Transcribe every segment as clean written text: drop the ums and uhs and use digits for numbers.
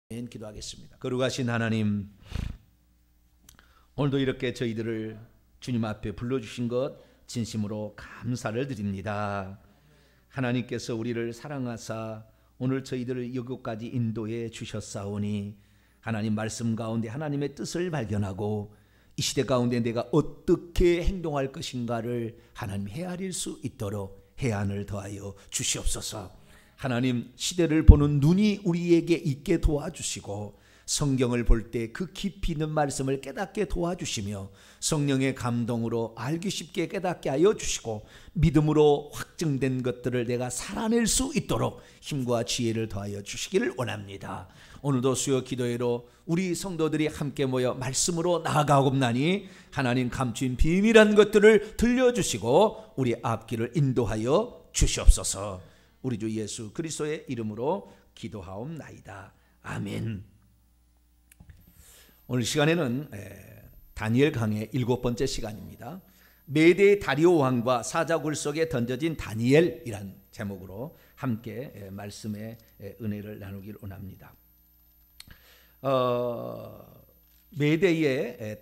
기도하겠습니다. 거룩하신 하나님, 오늘도 이렇게 저희들을 주님 앞에 불러주신 것 진심으로 감사를 드립니다. 하나님께서 우리를 사랑하사 오늘 저희들을 여기까지 인도해 주셨사오니 하나님 말씀 가운데 하나님의 뜻을 발견하고 이 시대 가운데 내가 어떻게 행동할 것인가를 하나님 헤아릴 수 있도록 해안을 더하여 주시옵소서. 하나님, 시대를 보는 눈이 우리에게 있게 도와주시고 성경을 볼 때 그 깊이 있는 말씀을 깨닫게 도와주시며 성령의 감동으로 알기 쉽게 깨닫게 하여 주시고 믿음으로 확증된 것들을 내가 살아낼 수 있도록 힘과 지혜를 더하여 주시기를 원합니다. 오늘도 수요 기도회로 우리 성도들이 함께 모여 말씀으로 나아가옵나니 하나님 감추인 비밀한 것들을 들려주시고 우리 앞길을 인도하여 주시옵소서. 우리 주 예수 그리스도의 이름으로 기도하옵나이다. 아멘. 오늘 시간에는 다니엘 강의 7번째 시간입니다. 메대 다리오 왕과 사자굴 속에 던져진 다니엘이란 제목으로 함께 말씀의 은혜를 나누기를 원합니다. 메대의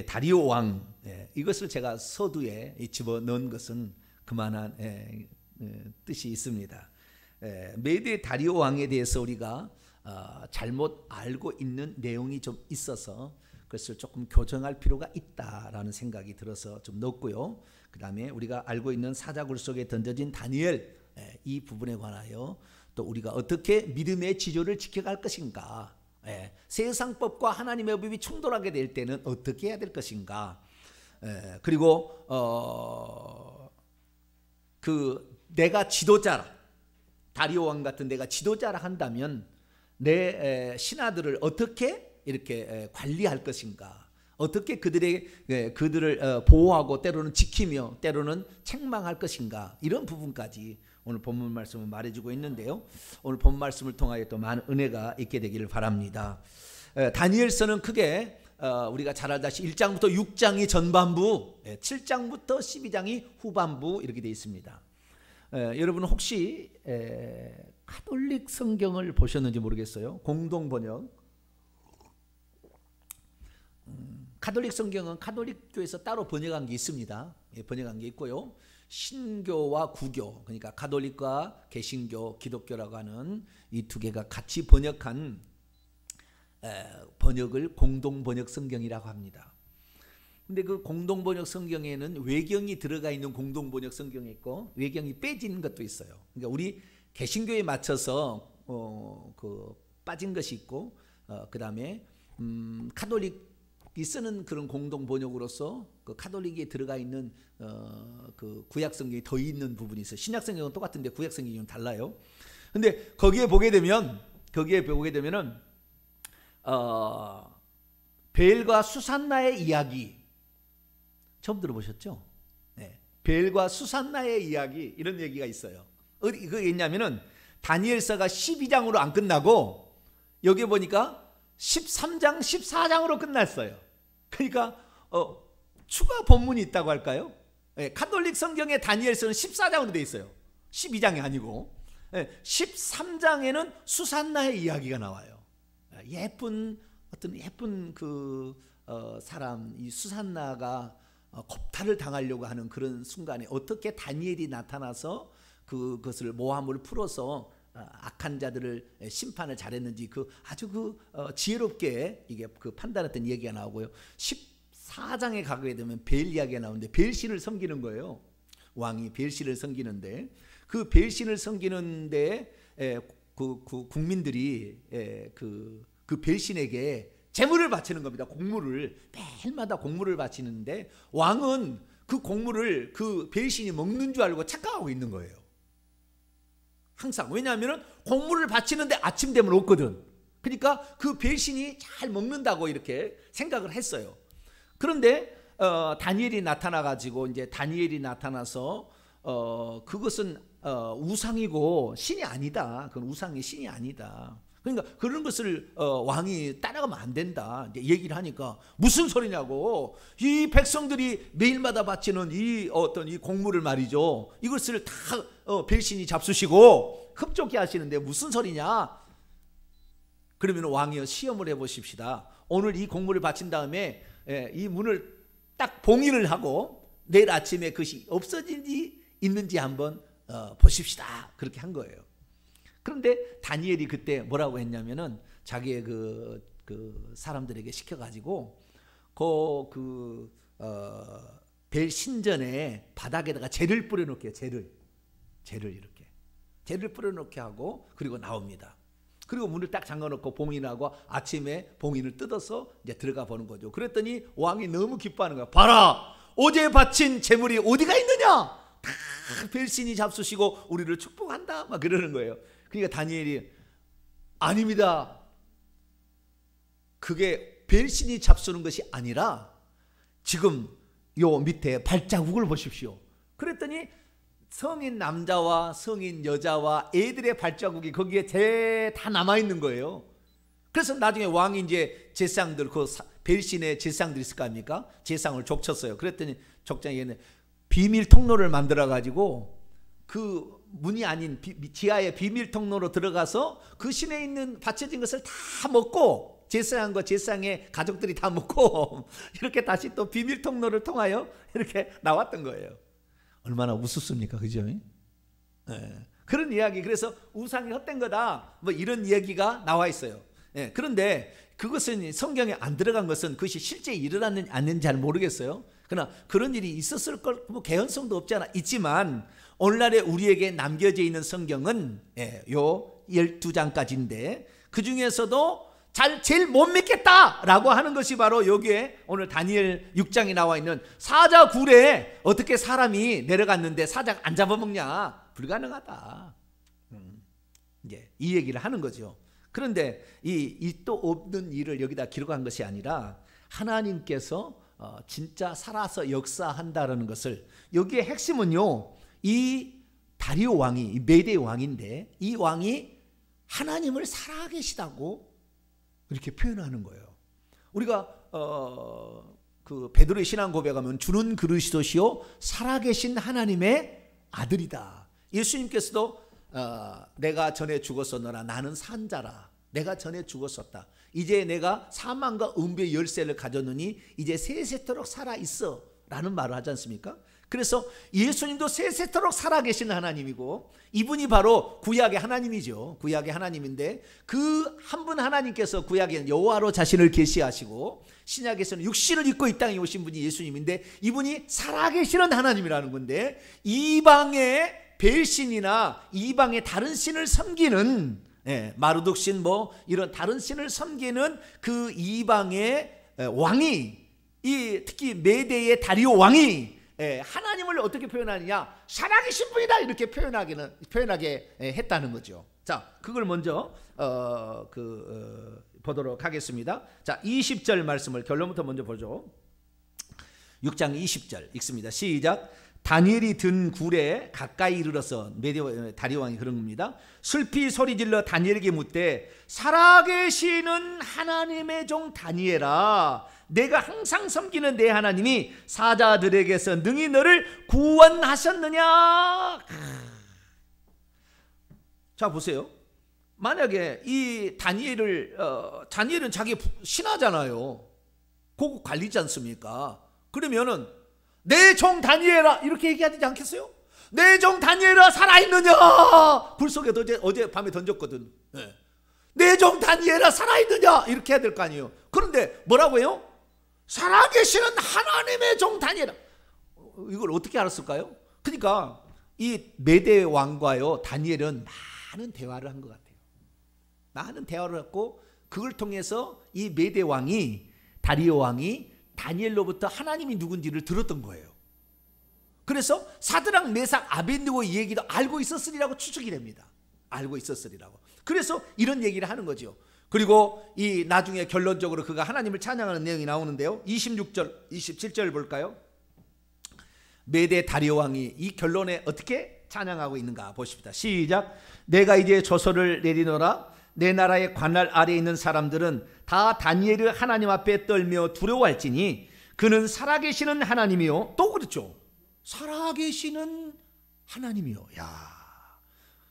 다리오 왕, 이것을 제가 서두에 집어넣은 것은 그만한 뜻이 있습니다. 메대 다리오 왕에 대해서 우리가 잘못 알고 있는 내용이 좀 있어서 그것을 조금 교정할 필요가 있다라는 생각이 들어서 좀 넣었고요. 그 다음에 우리가 알고 있는 사자굴 속에 던져진 다니엘, 이 부분에 관하여 또 우리가 어떻게 믿음의 지조를 지켜갈 것인가, 세상법과 하나님의 법이 충돌하게 될 때는 어떻게 해야 될 것인가, 그리고 내가 지도자라, 다리오 왕 같은 내가 지도자라 한다면 내 신하들을 어떻게 이렇게 관리할 것인가, 어떻게 그들을 보호하고 때로는 지키며 때로는 책망할 것인가, 이런 부분까지 오늘 본문 말씀을 말해주고 있는데요. 오늘 본문 말씀을 통하여 또 많은 은혜가 있게 되기를 바랍니다. 다니엘서는 크게 우리가 잘 알다시피 1장부터 6장이 전반부, 7장부터 12장이 후반부 이렇게 되어 있습니다. 여러분 혹시 가톨릭 성경을 보셨는지 모르겠어요. 공동번역. 가톨릭 성경은 가톨릭 교회에서 따로 번역한 게 있습니다. 번역한 게 있고요. 신교와 구교, 그러니까 가톨릭과 개신교, 기독교라고 하는 이 두 개가 같이 번역한 번역을 공동번역 성경이라고 합니다. 근데 그 공동번역 성경에는 외경이 들어가 있는 공동번역 성경이 있고 외경이 빼진 것도 있어요. 그러니까 우리 개신교에 맞춰서 빠진 것이 있고, 그 다음에 가톨릭이 쓰는 그런 공동번역으로서 그 가톨릭에 들어가 있는 그 구약 성경이 더 있는 부분이 있어요. 신약 성경은 똑같은데 구약 성경이 좀 달라요. 근데 거기에 보게 되면은 벨과 수산나의 이야기 처음 들어보셨죠? 네. 벨과 수산나의 이야기, 이런 얘기가 있어요. 그게 있냐면은 다니엘서가 12장으로 안 끝나고 여기 보니까 13장, 14장으로 끝났어요. 그러니까 추가 본문이 있다고 할까요? 네. 가톨릭 성경의 다니엘서는 14장으로 되어 있어요. 12장이 아니고 13장에는 수산나의 이야기가 나와요. 예쁜 그 사람, 이 수산나가 겁탈을 당하려고 하는 그런 순간에 어떻게 다니엘이 나타나서 그것을 모함을 풀어서 악한 자들을 심판을 잘했는지 아주 지혜롭게 이게 판단했던 얘기가 나오고요. 14장에 가게 되면 벨 이야기가 나오는데 벨신을 섬기는 거예요. 왕이 벨신을 섬기는데 그 벨신을 섬기는데 국민들이 그 벨신에게 제물을 바치는 겁니다. 곡물을 매일마다 곡물을 바치는데 왕은 그 곡물을 그 벨신이 먹는 줄 알고 착각하고 있는 거예요. 항상. 왜냐하면 곡물을 바치는데 아침 되면 없거든. 그러니까 그 벨신이 잘 먹는다고 이렇게 생각을 했어요. 그런데 다니엘이 나타나가지고 이제 다니엘이 나타나서 그것은 우상이고 신이 아니다. 그건 우상이 신이 아니다. 그러니까 그런 것을 왕이 따라가면 안 된다 이제 얘기를 하니까 무슨 소리냐고, 이 백성들이 매일마다 바치는 이 곡물을 말이죠, 이것을 다 벨신이 잡수시고 흡족해 하시는데 무슨 소리냐. 그러면 왕이여 시험을 해보십시다. 오늘 이 공물을 바친 다음에 이 문을 딱 봉인을 하고 내일 아침에 그것이 없어진지 있는지 한번 보십시다. 그렇게 한 거예요. 그런데 다니엘이 그때 뭐라고 했냐면은 자기의 그 사람들에게 시켜가지고 벨 신전에 바닥에다가 재를 뿌려놓게, 재를 이렇게 재를 뿌려놓게 하고 그리고 나옵니다. 그리고 문을 딱 잠가놓고 봉인하고 아침에 봉인을 뜯어서 이제 들어가 보는 거죠. 그랬더니 왕이 너무 기뻐하는 거야. 봐라, 어제 바친 재물이 어디가 있느냐? 다 벨신이 잡수시고 우리를 축복한다 막 그러는 거예요. 그러니까 다니엘이 아닙니다. 그게 벨신이 잡수는 것이 아니라 지금 요 밑에 발자국을 보십시오. 그랬더니 성인 남자와 성인 여자와 애들의 발자국이 거기에 다 남아있는 거예요. 그래서 나중에 왕이 이제 제상들, 그 벨신의 제상들이 있을 거 아닙니까? 제상을 족쳤어요. 그랬더니 족장이 비밀 통로를 만들어 가지고 그 문이 아닌 지하의 비밀 통로로 들어가서 그 신에 있는 바쳐진 것을 다 먹고 제사한 거 제사의 가족들이 다 먹고 이렇게 다시 또 비밀 통로를 통하여 이렇게 나왔던 거예요. 얼마나 우습습니까, 그죠? 그런 이야기. 그래서 우상이 헛된 거다 뭐 이런 얘기가 나와 있어요. 그런데 그것은 성경에 안 들어간 것은 그것이 실제 일어났는지 안 잘 모르겠어요. 그러나 그런 일이 있었을 걸 뭐 개연성도 없지 않아 있지만 오늘날에 우리에게 남겨져 있는 성경은 요 12장까지인데 그 중에서도 제일 못 믿겠다라고 하는 것이 바로 여기에 오늘 다니엘 6장에 나와 있는 사자 굴에 어떻게 사람이 내려갔는데 사자가 안 잡아먹냐? 불가능하다. 이제 이 얘기를 하는 거죠. 그런데 이 또 없는 일을 여기다 기록한 것이 아니라 하나님께서 진짜 살아서 역사한다라는 것을, 여기에 핵심은요, 이 다리오 왕이, 이 메대 왕인데 이 왕이 하나님을 살아계시다고 이렇게 표현하는 거예요. 우리가 그 베드로의 신앙 고백하면 주는 그리스도시요 살아계신 하나님의 아들이다. 예수님께서도 내가 전에 죽었었노라 나는 산 자라. 내가 전에 죽었었다. 이제 내가 사망과 음부의 열쇠를 가졌느니 이제 세세토록 살아있어 라는 말을 하지 않습니까? 그래서 예수님도 세세토록 살아계시는 하나님이고 이분이 바로 구약의 하나님이죠. 구약의 하나님인데 그 한 분 하나님께서 구약에는 여호와로 자신을 계시하시고 신약에서는 육신을 입고 이 땅에 오신 분이 예수님인데 이분이 살아계시는 하나님이라는 건데 이방의 벨신이나 이방의 다른 신을 섬기는 마르둑신 뭐 이런 다른 신을 섬기는 그 이방의 왕이 특히 메대의 다리오 왕이 하나님을 어떻게 표현하느냐? 살아계신 분이다 이렇게 표현하게 했다는 거죠. 자, 그걸 먼저 보도록 하겠습니다. 자, 20절 말씀을 결론부터 먼저 보죠. 6장 20절 읽습니다. 시작. 다니엘이 든 굴에 가까이 이르러서 다리오 왕이 그런 겁니다. 슬피 소리질러 다니엘에게 묻되 살아계시는 하나님의 종 다니엘아, 내가 항상 섬기는 내 하나님이 사자들에게서 능히 너를 구원하셨느냐? 자, 보세요. 만약에 이 다니엘은 자기 신하잖아요. 고국 관리지 않습니까? 그러면은 내 종 다니엘아 이렇게 얘기해야 되지 않겠어요? 내 종 다니엘아 살아있느냐? 불 속에 어제 밤에 던졌거든. 내 종 다니엘아 살아있느냐? 이렇게 해야 될 거 아니에요. 그런데 뭐라고 해요? 살아계시는 하나님의 종 다니엘아. 이걸 어떻게 알았을까요? 그러니까 이 메대 왕과요 다니엘은 많은 대화를 한 것 같아요. 많은 대화를 했고 그걸 통해서 이 메대 왕이 다리오 왕이 다니엘로부터 하나님이 누군지를 들었던 거예요. 그래서 사드락 메삭 아벳느고 이 얘기도 알고 있었으리라고 추측이 됩니다. 알고 있었으리라고. 그래서 이런 얘기를 하는 거죠. 그리고 이 나중에 결론적으로 그가 하나님을 찬양하는 내용이 나오는데요. 26절 27절 볼까요? 메대 다리오 왕이 이 결론에 어떻게 찬양하고 있는가 보십시다. 시작. 내가 이제 조서를 내리노라. 내 나라의 관할 아래에 있는 사람들은 다 다니엘을 하나님 앞에 떨며 두려워할지니 그는 살아계시는 하나님이요. 또 그렇죠. 살아계시는 하나님이요. 야,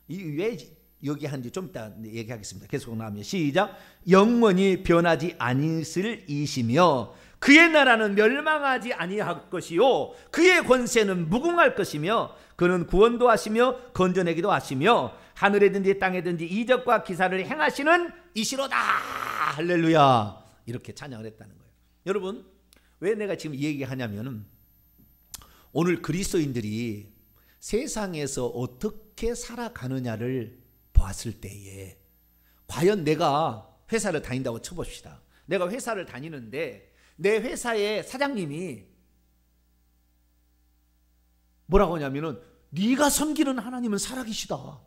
왜 여기 한지 좀 이따 얘기하겠습니다. 계속 나오면 시작. 영원히 변하지 아니실 이시며 그의 나라는 멸망하지 아니할 것이요 그의 권세는 무궁할 것이며 그는 구원도 하시며 건져내기도 하시며 하늘에든지 땅에든지 이적과 기사를 행하시는 이시로다. 할렐루야. 이렇게 찬양을 했다는 거예요. 여러분, 왜 내가 지금 이 얘기하냐면 오늘 그리스도인들이 세상에서 어떻게 살아가느냐를 보았을 때에 과연 내가 회사를 다닌다고 쳐봅시다. 내가 회사를 다니는데 내 회사의 사장님이 뭐라고 하냐면은 네가 섬기는 하나님은 살아계시다.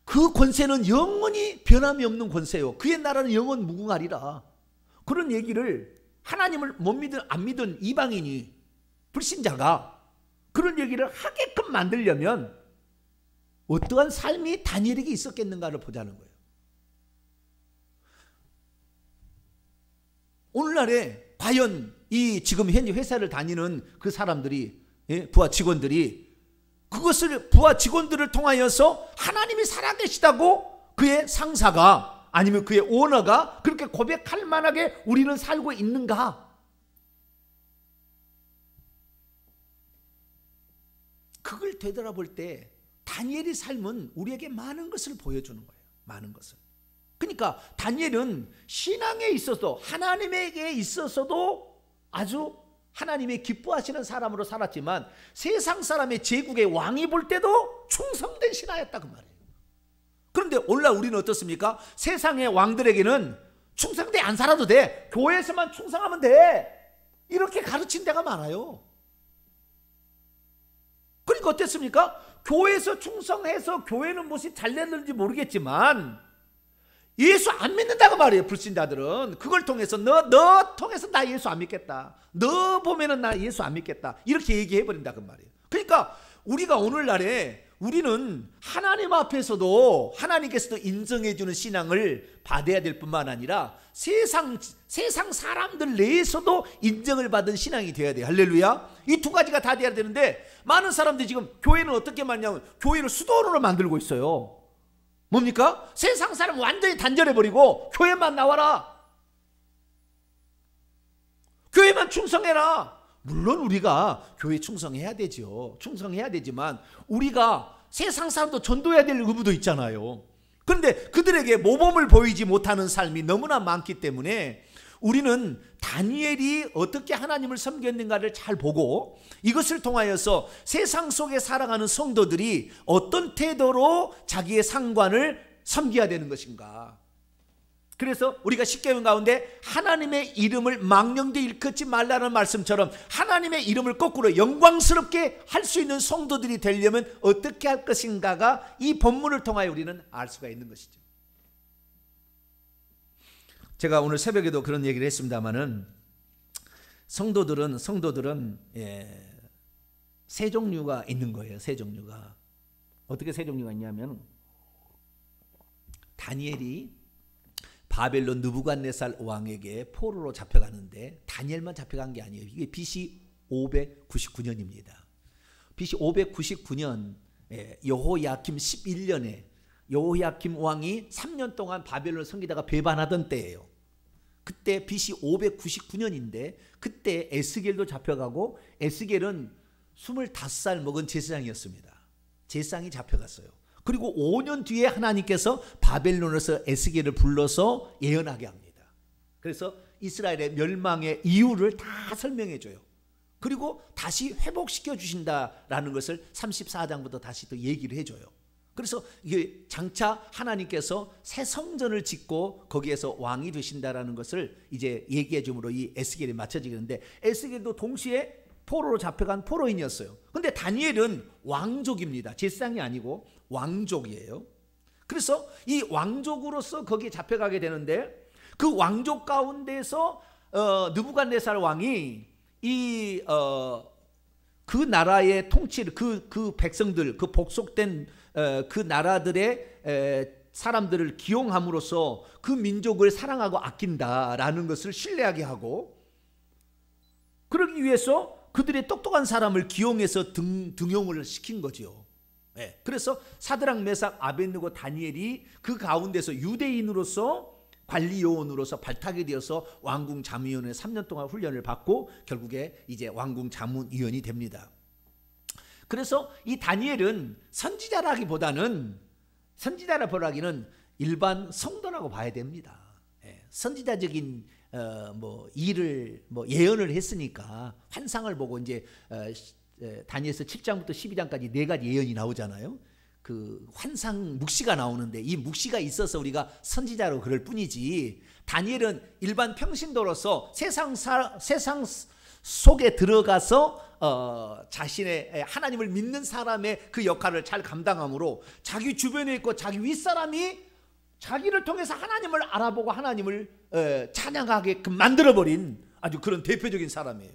그 권세는 영원히 변함이 없는 권세요. 그의 나라는 영원 무궁하리라. 그런 얘기를 하나님을 못 믿은 안 믿은 이방인이 불신자가 그런 얘기를 하게끔 만들려면 어떠한 삶이 다니엘에게 있었겠는가를 보자는 거예요. 오늘날에 과연 이 지금 현재 회사를 다니는 그 사람들이 부하 직원들이 그것을 부하 직원들을 통하여서 하나님이 살아계시다고 그의 상사가 아니면 그의 오너가 그렇게 고백할 만하게 우리는 살고 있는가? 그걸 되돌아볼 때 다니엘의 삶은 우리에게 많은 것을 보여주는 거예요. 많은 것을. 그러니까 다니엘은 신앙에 있어서 하나님에게 있어서도 아주 하나님의 기뻐하시는 사람으로 살았지만 세상 사람의 제국의 왕이 볼 때도 충성된 신하였다 그 말이에요. 그런데 오늘날 우리는 어떻습니까? 세상의 왕들에게는 충성돼 안 살아도 돼. 교회에서만 충성하면 돼. 이렇게 가르친 데가 많아요. 그러니까 어땠습니까? 교회에서 충성해서 교회는 무엇이 잘 됐는지 모르겠지만 예수 안 믿는다고 말이에요. 불신자들은 그걸 통해서 너 통해서 나 예수 안 믿겠다. 너 보면은 나 예수 안 믿겠다. 이렇게 얘기해 버린다 그 말이에요. 그러니까 우리가 오늘날에 우리는 하나님 앞에서도 하나님께서도 인정해 주는 신앙을 받아야 될 뿐만 아니라 세상 사람들 내에서도 인정을 받은 신앙이 되어야 돼요. 할렐루야. 이 두 가지가 다 돼야 되는데 많은 사람들이 지금 교회는 어떻게 만냐면 교회를 수도원으로 만들고 있어요. 뭡니까? 세상 사람 완전히 단절해버리고 교회만 나와라. 교회만 충성해라. 물론 우리가 교회 충성해야 되죠. 충성해야 되지만 우리가 세상 사람도 전도해야 될 의무도 있잖아요. 그런데 그들에게 모범을 보이지 못하는 삶이 너무나 많기 때문에 우리는 다니엘이 어떻게 하나님을 섬겼는가를 잘 보고 이것을 통하여서 세상 속에 살아가는 성도들이 어떤 태도로 자기의 상관을 섬겨야 되는 것인가. 그래서 우리가 십계명 가운데 하나님의 이름을 망령되 일컫지 말라는 말씀처럼 하나님의 이름을 거꾸로 영광스럽게 할 수 있는 성도들이 되려면 어떻게 할 것인가가 이 본문을 통하여 우리는 알 수가 있는 것이죠. 제가 오늘 새벽에도 그런 얘기를 했습니다마는 성도들은 세 종류가 있는 거예요. 세 종류가. 어떻게 세 종류가 있냐면 다니엘이 바벨론 느부갓네살 왕에게 포로로 잡혀가는데 다니엘만 잡혀간 게 아니에요. 이게 BC 599년입니다. BC 599년 여호야김 11년에 여호야김 왕이 3년 동안 바벨론을 섬기다가 배반하던 때예요. 그때 BC 599년인데 그때 에스겔도 잡혀가고 에스겔은 25살 먹은 제사장이었습니다. 제사장이 잡혀갔어요. 그리고 5년 뒤에 하나님께서 바벨론에서 에스겔을 불러서 예언하게 합니다. 그래서 이스라엘의 멸망의 이유를 다 설명해 줘요. 그리고 다시 회복시켜 주신다라는 것을 34장부터 다시 또 얘기를 해줘요. 그래서 이게 장차 하나님께서 새 성전을 짓고 거기에서 왕이 되신다라는 것을 이제 얘기해 줌으로 이 에스겔이 맞춰지는데 에스겔도 동시에 포로로 잡혀간 포로인이었어요. 그런데 다니엘은 왕족입니다. 제사장이 아니고 왕족이에요. 그래서 이 왕족으로서 거기에 잡혀가게 되는데 그 왕족 가운데서 느부갓네살 왕이 그 나라의 통치를 그 백성들 그 복속된 그 나라들의 사람들을 기용함으로써 그 민족을 사랑하고 아낀다라는 것을 신뢰하게 하고 그러기 위해서 그들의 똑똑한 사람을 기용해서 등용을 시킨 거죠. 예, 그래서 사드락, 메삭, 아벳느고, 다니엘이 그 가운데서 유대인으로서 관리 요원으로서 발탁이 되어서 왕궁 자문위원회 3년 동안 훈련을 받고 결국에 이제 왕궁 자문위원이 됩니다. 그래서 이 다니엘은 선지자라기보다는 일반 성도라고 봐야 됩니다. 선지자적인 일을 예언을 했으니까 환상을 보고 이제 다니엘서 7장부터 12장까지 네 가지 예언이 나오잖아요. 그 환상 묵시가 나오는데 이 묵시가 있어서 우리가 선지자로 그럴 뿐이지, 다니엘은 일반 평신도로서 세상 속에 들어가서 자신의 하나님을 믿는 사람의 그 역할을 잘 감당함으로 자기 주변에 있고 자기 윗사람이 자기를 통해서 하나님을 알아보고 하나님을 찬양하게끔 만들어버린 아주 그런 대표적인 사람이에요.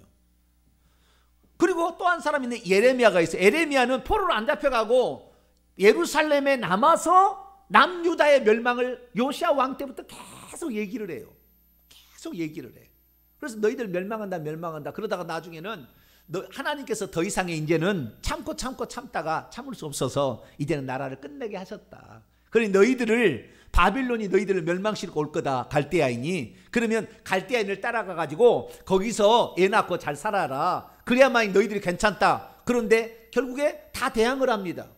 그리고 또 한 사람이 있는 예레미야가 있어요. 예레미야는 포로로 안 잡혀가고 예루살렘에 남아서 남유다의 멸망을 요시야 왕 때부터 계속 얘기를 해요. 계속 얘기를 해. 그래서 너희들 멸망한다. 그러다가 나중에는 하나님께서 더 이상의 이제는 참다가 참을 수 없어서 이제는 나라를 끝내게 하셨다. 그러니 바빌론이 너희들을 멸망시키고 올 거다. 갈대아인이. 그러면 갈대아인을 따라가 가지고 거기서 애 낳고 잘 살아라. 그래야만 너희들이 괜찮다. 그런데 결국에 다 대항을 합니다.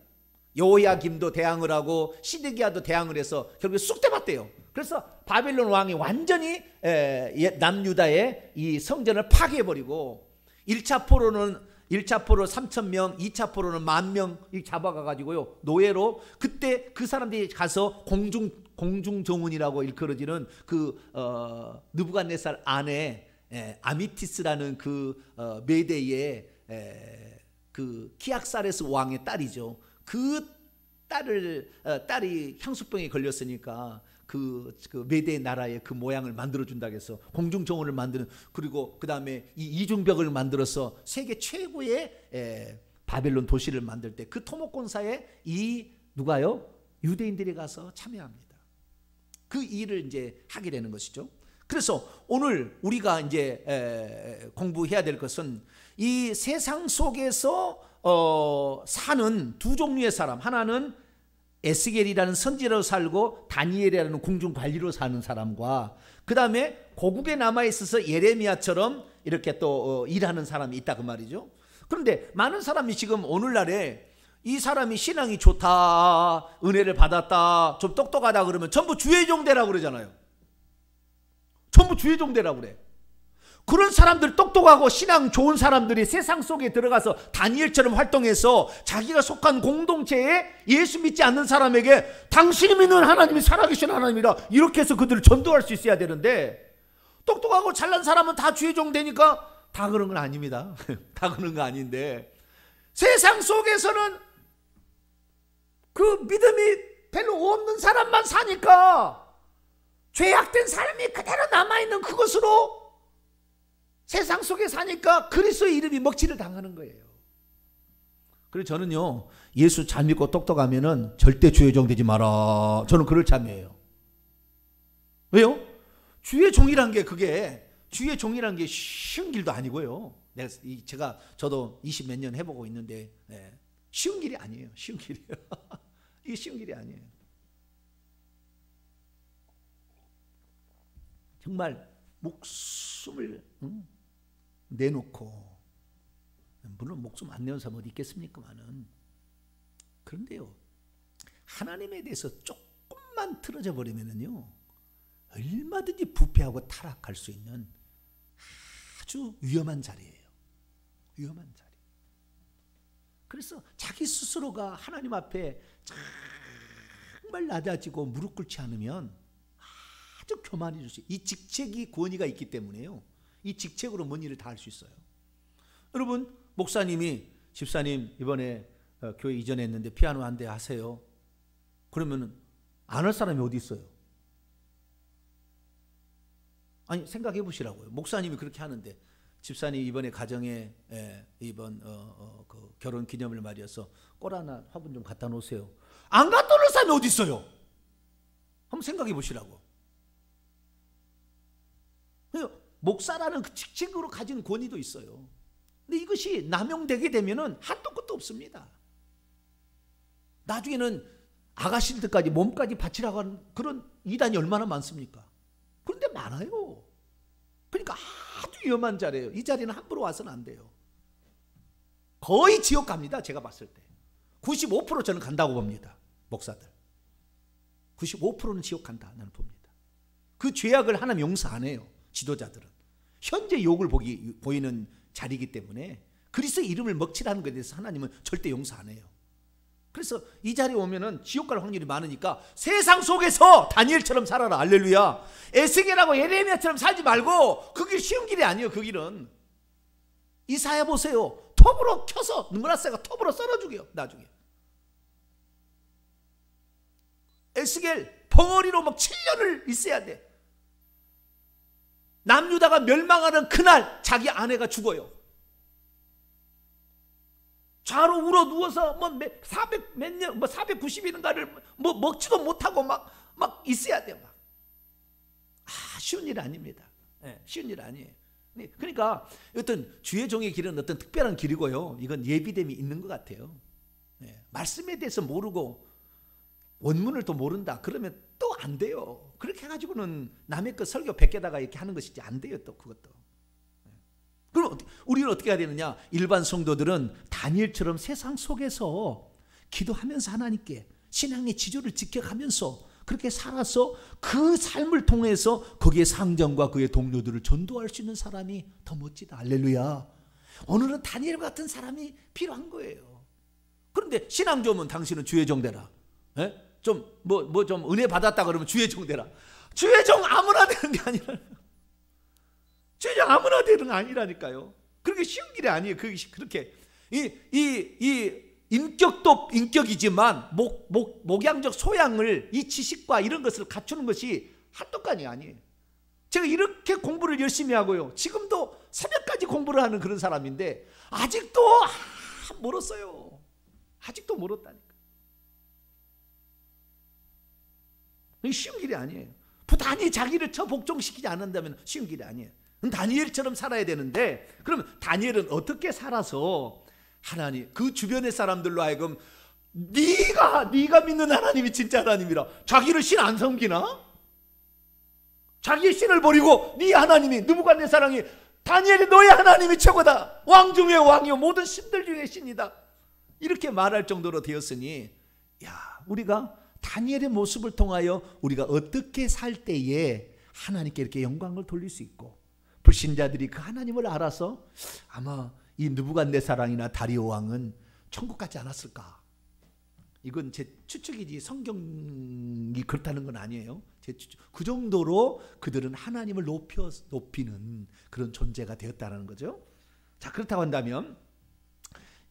여호야김도 대항을 하고 시드기야도 대항을 해서 결국에 쑥대밭대요. 그래서 바빌론 왕이 완전히 남유다의 이 성전을 파괴해버리고 1차 포로 3,000명, 2차 포로는 10,000명 잡아가가지고요 노예로, 그때 그 사람들이 가서 공중정운이라고 일컬어지는 그 느부갓네살 아내 아미티스라는 그 메대의 그 키악사레스 왕의 딸이죠. 그 딸이 향수병에 걸렸으니까 그 메대 나라의 그 모양을 만들어준다고 해서 공중정원을 만드는, 그리고 그 다음에 이 이중벽을 만들어서 세계 최고의 바벨론 도시를 만들 때 그 토목공사에 누가요? 유대인들이 가서 참여합니다. 그 일을 이제 하게 되는 것이죠. 그래서 오늘 우리가 이제 공부해야 될 것은 이 세상 속에서 사는 두 종류의 사람, 하나는 에스겔이라는 선지자로 살고 다니엘이라는 궁중관리로 사는 사람과, 그 다음에 고국에 남아있어서 예레미야처럼 이렇게 또 일하는 사람이 있다 그 말이죠. 그런데 많은 사람이 지금 오늘날에 이 사람이 신앙이 좋다, 은혜를 받았다, 좀 똑똑하다 그러면 전부 주의 종되라고 그러잖아요. 전부 주의 종되라고 그래. 그런 사람들, 똑똑하고 신앙 좋은 사람들이 세상 속에 들어가서 다니엘처럼 활동해서 자기가 속한 공동체에 예수 믿지 않는 사람에게 당신이 믿는 하나님이 살아계신 하나님이라 이렇게 해서 그들을 전도할 수 있어야 되는데, 똑똑하고 잘난 사람은 다 주의 종 되니까 다 그런 건 아닙니다. 다 그런 거 아닌데, 세상 속에서는 그 믿음이 별로 없는 사람만 사니까 죄악된 삶이 그대로 남아있는 그것으로 세상 속에 사니까 그리스도의 이름이 먹칠을 당하는 거예요. 그래서 저는요, 예수 잘 믿고 똑똑하면은 절대 주의 종 되지 마라. 저는 그럴 참이에요. 왜요? 주의 종이란 게 주의 종이란 게 쉬운 길도 아니고요. 저도 20몇 년 해보고 있는데 쉬운 길이 아니에요. 쉬운 길이에요. 이게 쉬운 길이 아니에요. 정말 목숨을 내놓고, 물론 목숨 안 내는 사람 어디 있겠습니까만은, 그런데요, 하나님에 대해서 조금만 틀어져 버리면은요 얼마든지 부패하고 타락할 수 있는 아주 위험한 자리예요. 위험한 자리. 그래서 자기 스스로가 하나님 앞에 정말 낮아지고 무릎 꿇지 않으면 아주 교만해질 수 있어요. 이 직책이 권위가 있기 때문에요. 이 직책으로 뭔 일을 다 할 수 있어요. 여러분, 목사님이 집사님 이번에 교회 이전했는데 피아노 한 대 하세요. 그러면 안 할 사람이 어디 있어요? 아니, 생각해 보시라고요. 목사님이 그렇게 하는데 집사님 이번에 가정에 이번 그 결혼 기념일 말이어서 꽃 하나 화분 좀 갖다 놓으세요. 안 갖다 놓을 사람이 어디 있어요? 한번 생각해 보시라고. 목사라는 그 직책으로 가진 권위도 있어요. 근데 이것이 남용되게 되면은 한도 끝도 없습니다. 나중에는 아가씨들까지 몸까지 바치라고 하는 그런 이단이 얼마나 많습니까? 그런데 많아요. 그러니까 아주 위험한 자리예요. 이 자리는 함부로 와서는 안 돼요. 거의 지옥 갑니다. 제가 봤을 때 95% 저는 간다고 봅니다. 목사들 95%는 지옥 간다 나는 봅니다. 그 죄악을 하나님 용서 안 해요. 지도자들은 현재 욕을 보이는 자리이기 때문에 그리스도의 이름을 먹칠하는 것에 대해서 하나님은 절대 용서 안 해요. 그래서 이 자리에 오면은 지옥 갈 확률이 많으니까 세상 속에서 다니엘처럼 살아라. 할렐루야. 에스겔하고 예레미야처럼 살지 말고 그 길 쉬운 길이 아니에요. 그 길은 이사야 보세요. 톱으로 켜서 느무라스가 톱으로 썰어 죽여요. 나중에 에스겔 벙어리로 막 7년을 있어야 돼. 남유다가 멸망하는 그날 자기 아내가 죽어요. 좌로 우러 누워서 400 몇 년, 490일인가를 먹지도 못하고 막 있어야 돼. 쉬운 일 아닙니다. 쉬운 일 아니에요. 그러니까 어떤 주의 종의 길은 어떤 특별한 길이고요. 이건 예비됨이 있는 것 같아요. 말씀에 대해서 모르고 원문을 또 모른다. 그러면 또 안 돼요. 그렇게 해가지고는 남의 것 설교 100개다가 이렇게 하는 것이지 안 돼요. 또 그것도. 그럼 우리는 어떻게 해야 되느냐? 일반 성도들은 다니엘처럼 세상 속에서 기도하면서 하나님께 신앙의 지조를 지켜가면서 그렇게 살아서 그 삶을 통해서 거기에 상정과 그의 동료들을 전도할 수 있는 사람이 더 멋지다. 할렐루야. 오늘은 다니엘 같은 사람이 필요한 거예요. 그런데 신앙 좋으면 당신은 주의 종 되라. 좀 은혜 받았다 그러면 주의 종 되라. 주의 종 아무나 되는 게 아니라. 주의 종 아무나 되는 게 아니라니까요. 그렇게 쉬운 길이 아니에요. 그렇게 이 인격도 인격이지만 목양적 소양을 이 지식과 이런 것을 갖추는 것이 한도간이 아니에요. 제가 이렇게 공부를 열심히 하고요. 지금도 새벽까지 공부를 하는 그런 사람인데 아직도 멀었어요. 아직도 멀었다니까. 쉬운 길이 아니에요. 부단히 자기를 복종시키지 않는다면 쉬운 길이 아니에요. 다니엘처럼 살아야 되는데 그러면 다니엘은 어떻게 살아서 하나님 그 주변의 사람들로 하여금 네가 믿는 하나님이 진짜 하나님이라 자기를 신 안 섬기나? 자기의 신을 버리고 네 하나님이 느부갓네살이 다니엘이 너의 하나님이 최고다. 왕 중의 왕이요 모든 신들 중의 신이다. 이렇게 말할 정도로 되었으니 우리가 다니엘의 모습을 통하여 우리가 어떻게 살 때에 하나님께 이렇게 영광을 돌릴 수 있고 불신자들이 그 하나님을 알아서 아마 이 느부갓네살이나 다리오 왕은 천국 가지 않았을까? 이건 제 추측이지 성경이 그렇다는 건 아니에요. 제 추측. 그 정도로 그들은 하나님을 높이는 그런 존재가 되었다는 거죠. 자, 그렇다고 한다면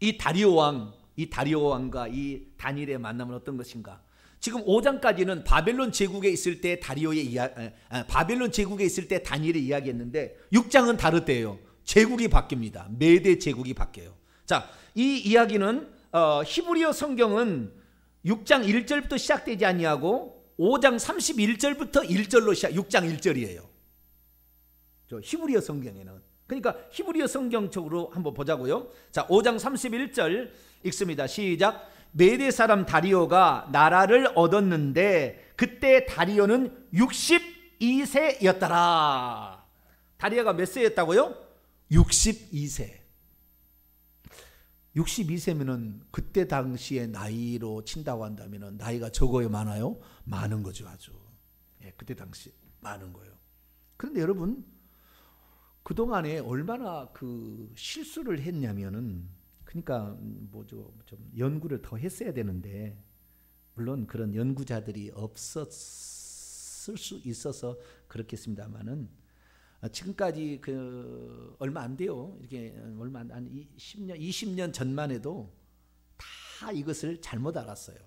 이 다리오 왕과 이 다니엘의 만남은 어떤 것인가? 지금 5장까지는 바벨론 제국에 있을 때 바벨론 제국에 있을 때 다니엘의 이야기했는데 6장은 다르대요. 제국이 바뀝니다. 메대 제국이 바뀌어요. 자, 이 이야기는 히브리어 성경은 6장 1절부터 시작되지 아니하고 5장 31절부터 1절로 6장 1절이에요. 저 히브리어 성경에는. 그러니까 히브리어 성경적으로 한번 보자고요. 자, 5장 31절 읽습니다. 시작. 메대 사람 다리오가 나라를 얻었는데 그때 다리오는 62세였더라. 다리오가 몇 세였다고요? 62세. 62세면은 그때 당시의 나이로 친다고 한다면 나이가 적어요, 많아요? 많은 거죠, 아주. 그때 당시 많은 거예요. 그런데 여러분, 그동안에 얼마나 그 실수를 했냐면은, 그러니까 좀 연구를 더 했어야 되는데, 물론 그런 연구자들이 없었을 수 있어서 그렇겠습니다만은, 지금까지 얼마 안 돼요. 이렇게 얼마 한 10년, 20년 전만 해도 다 이것을 잘못 알았어요.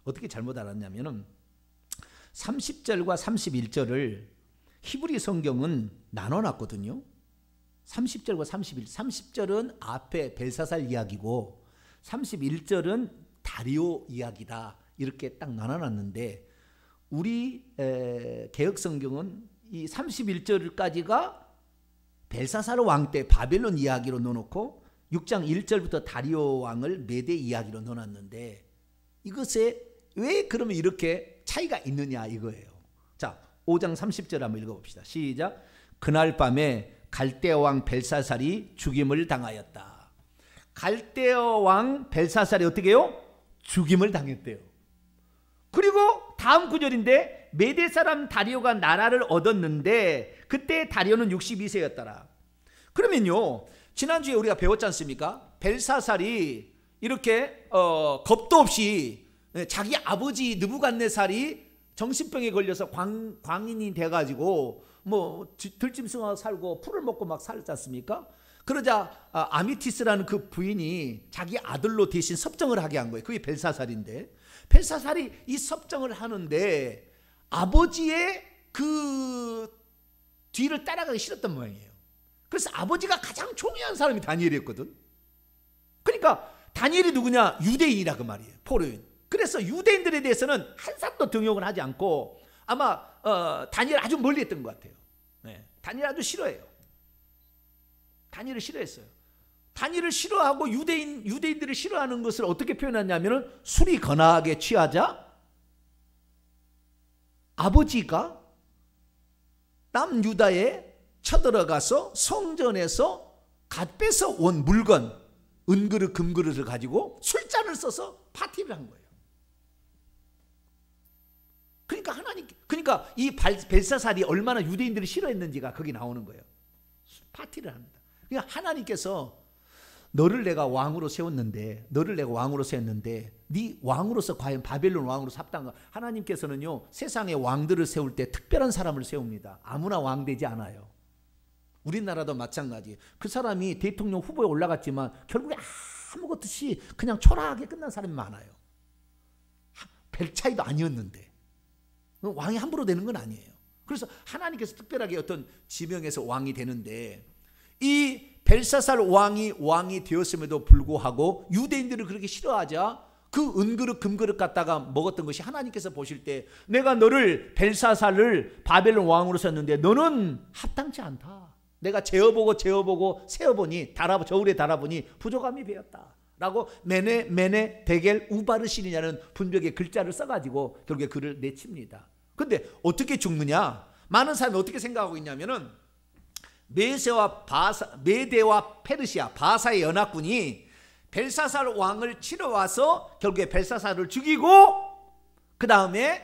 어떻게 잘못 알았냐면은 30절과 31절을 히브리 성경은 나눠놨거든요. 30절과 31절. 30절은 앞에 벨사살 이야기고 31절은 다리오 이야기다. 이렇게 딱 나눠놨는데 우리 개역 성경은 이 31절까지가 벨사살 왕 때 바벨론 이야기로 넣어놓고 6장 1절부터 다리오 왕을 메대 이야기로 넣어놨는데 이것에 왜 그러면 이렇게 차이가 있느냐 이거예요. 자, 5장 30절 한번 읽어봅시다. 시작. 그날 밤에 갈대아 왕 벨사살이 죽임을 당하였다. 갈대아 왕 벨사살이 어떻게 해요? 죽임을 당했대요. 그리고 다음 구절인데 메대 사람 다리오가 나라를 얻었는데 그때 다리오는 62세였더라. 그러면요, 지난주에 우리가 배웠지 않습니까? 벨사살이 이렇게 겁도 없이 자기 아버지 느부갓네살이 정신병에 걸려서 광인이 돼가지고 뭐 들짐승하고 살고 풀을 먹고 막 살지 않습니까? 그러자 아미티스라는 그 부인이 자기 아들로 대신 섭정을 하게 한 거예요. 그게 벨사살인데, 벨사살이 이 섭정을 하는데 아버지의 그 뒤를 따라가기 싫었던 모양이에요. 그래서 아버지가 가장 존귀한 사람이 다니엘이었거든. 그러니까 다니엘이 누구냐? 유대인이라 그 말이에요. 포로인. 그래서 유대인들에 대해서는 한 사람도 등용을 하지 않고 아마 다니엘 아주 멀리 했던 것 같아요. 네. 다니엘 아주 싫어해요. 다니엘을 싫어했어요. 다니엘을 싫어하고 유대인들을 싫어하는 것을 어떻게 표현하냐면은 술이 거나하게 취하자 아버지가 남유다에 쳐들어가서 성전에서 갓 뺏어온 물건, 은그릇, 금그릇을 가지고 술잔을 써서 파티를 한 거예요. 그러니까 이 벨사살이 얼마나 유대인들을 싫어했는지가 거기 나오는 거예요. 파티를 합니다. 그러니까 하나님께서 너를 내가 왕으로 세웠는데 네 왕으로서 과연 바벨론 왕으로 합당한가? 하나님께서는요, 세상의 왕들을 세울 때 특별한 사람을 세웁니다. 아무나 왕 되지 않아요. 우리나라도 마찬가지. 그 사람이 대통령 후보에 올라갔지만 결국에 아무것도 없이 그냥 초라하게 끝난 사람이 많아요. 별 차이도 아니었는데 왕이 함부로 되는 건 아니에요. 그래서 하나님께서 특별하게 어떤 지명에서 왕이 되는데, 이 벨사살 왕이 되었음에도 불구하고 유대인들을 그렇게 싫어하자 그 은그릇 금그릇 갖다가 먹었던 것이 하나님께서 보실 때 내가 너를 벨사살을 바벨론 왕으로 썼는데 너는 합당치 않다. 내가 재어보고 세어보니 저울에 달아보니 부족함이 배었다 라고 메네 데겔 우바르신이라는 분별의 글자를 써가지고 결국에 그를 내칩니다. 근데 어떻게 죽느냐? 많은 사람이 어떻게 생각하고 있냐면은 메대와 페르시아 바사의 연합군이 벨사살 왕을 치러 와서 결국에 벨사살을 죽이고 그 다음에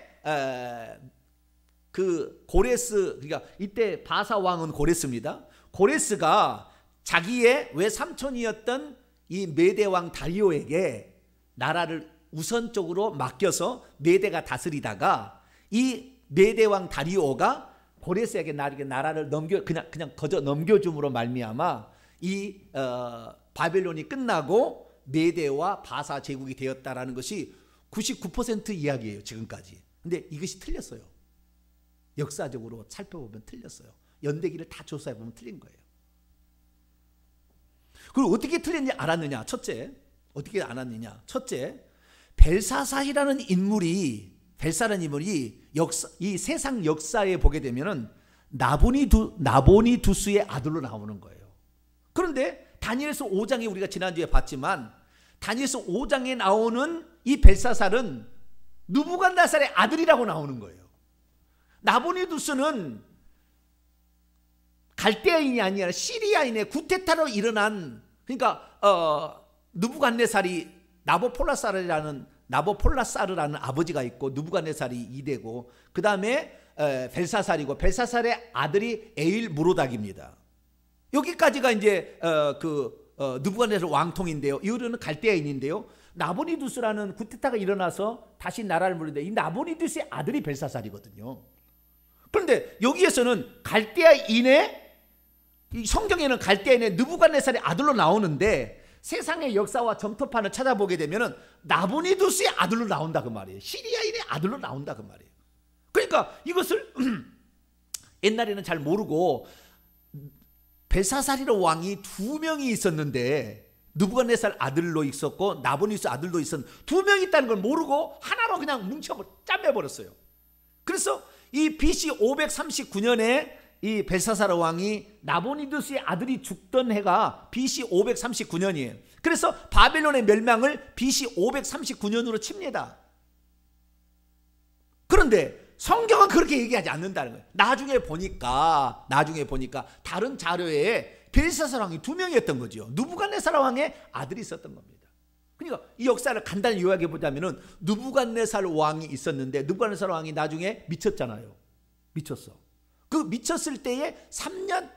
그 고레스, 그러니까 이때 바사 왕은 고레스입니다. 고레스가 자기의 외삼촌이었던 이 메대 왕 다리오에게 나라를 우선적으로 맡겨서 메대가 다스리다가 이 메대 왕 다리오가 고레스에게 나라를 그냥 거저 넘겨줌으로 말미암아 이 바벨론이 끝나고 메대와 바사 제국이 되었다라는 것이 99% 이야기예요, 지금까지. 근데 이것이 틀렸어요. 역사적으로 살펴보면 틀렸어요. 연대기를 다 조사해보면 틀린 거예요. 그리고 어떻게 틀렸는지 알았느냐? 어떻게 알았느냐? 첫째, 벨사살이라는 인물이 이 세상 역사에 보게 되면은 나보니두스의 아들로 나오는 거예요. 그런데 다니엘서 5장에 우리가 지난주에 봤지만 다니엘서 5장에 나오는 이 벨사살은 느부갓네살의 아들이라고 나오는 거예요. 나보니두스는 갈대아인이 아니라 시리아인의 구테타로 일어난, 그러니까 느부갓네살이 나보폴라사르라는 아버지가 있고 느부갓네살이 2대고 그 다음에 벨사살이고 벨사살의 아들이 에일무로닥입니다. 여기까지가 이제 느부갓네살 왕통인데요. 이후로는 갈대아인인데요. 나보니두스라는 구테타가 일어나서 다시 나라를 물리는데 이 나보니두스의 아들이 벨사살이거든요. 그런데 여기에서는 성경에는 갈대아인의 느부갓네살의 아들로 나오는데 세상의 역사와 점토판을 찾아보게 되면은 나보니두스의 아들로 나온다 그 말이에요. 시리아인의 아들로 나온다 그 말이에요. 그러니까 이것을 옛날에는 잘 모르고 벨사살이라는 왕이 2명이 있었는데 느부갓네살 아들로 있었고 나보니두스 아들로 있었는데 2명이 있다는 걸 모르고 하나로 그냥 짬매버렸어요. 그래서 이 BC 539년에 이 벨사살 왕이 나보니두스의 아들이 죽던 해가 BC 539년이에요. 그래서 바벨론의 멸망을 BC 539년으로 칩니다. 그런데 성경은 그렇게 얘기하지 않는다는 거예요. 나중에 보니까 다른 자료에 벨사살 왕이 2명이었던 거죠. 느부갓네살 왕의 아들이 있었던 겁니다. 그러니까 이 역사를 간단히 요약해 보자면은 느부갓네살 왕이 있었는데 느부갓네살 왕이 나중에 미쳤잖아요. 미쳤어. 그 미쳤을 때에 3년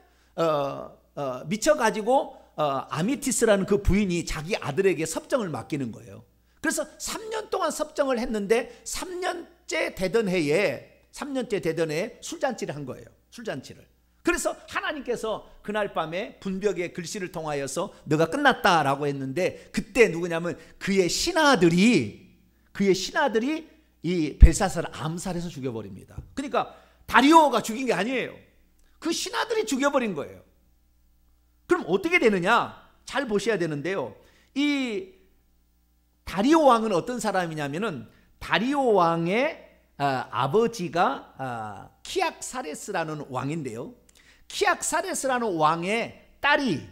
미쳐가지고 아미티스라는 그 부인이 자기 아들에게 섭정을 맡기는 거예요. 그래서 3년 동안 섭정을 했는데 3년째 되던 해에 술잔치를 한 거예요. 술잔치를. 그래서 하나님께서 그날 밤에 분벽의 글씨를 통하여서 너가 끝났다라고 했는데, 그때 누구냐면 그의 신하들이 이 벨사살을 암살해서 죽여버립니다. 그러니까 다리오가 죽인 게 아니에요. 그 신하들이 죽여버린 거예요. 그럼 어떻게 되느냐? 잘 보셔야 되는데요. 이 다리오 왕은 어떤 사람이냐면은 다리오 왕의 아버지가 키악사레스라는 왕인데요. 키악사레스라는 왕의 딸이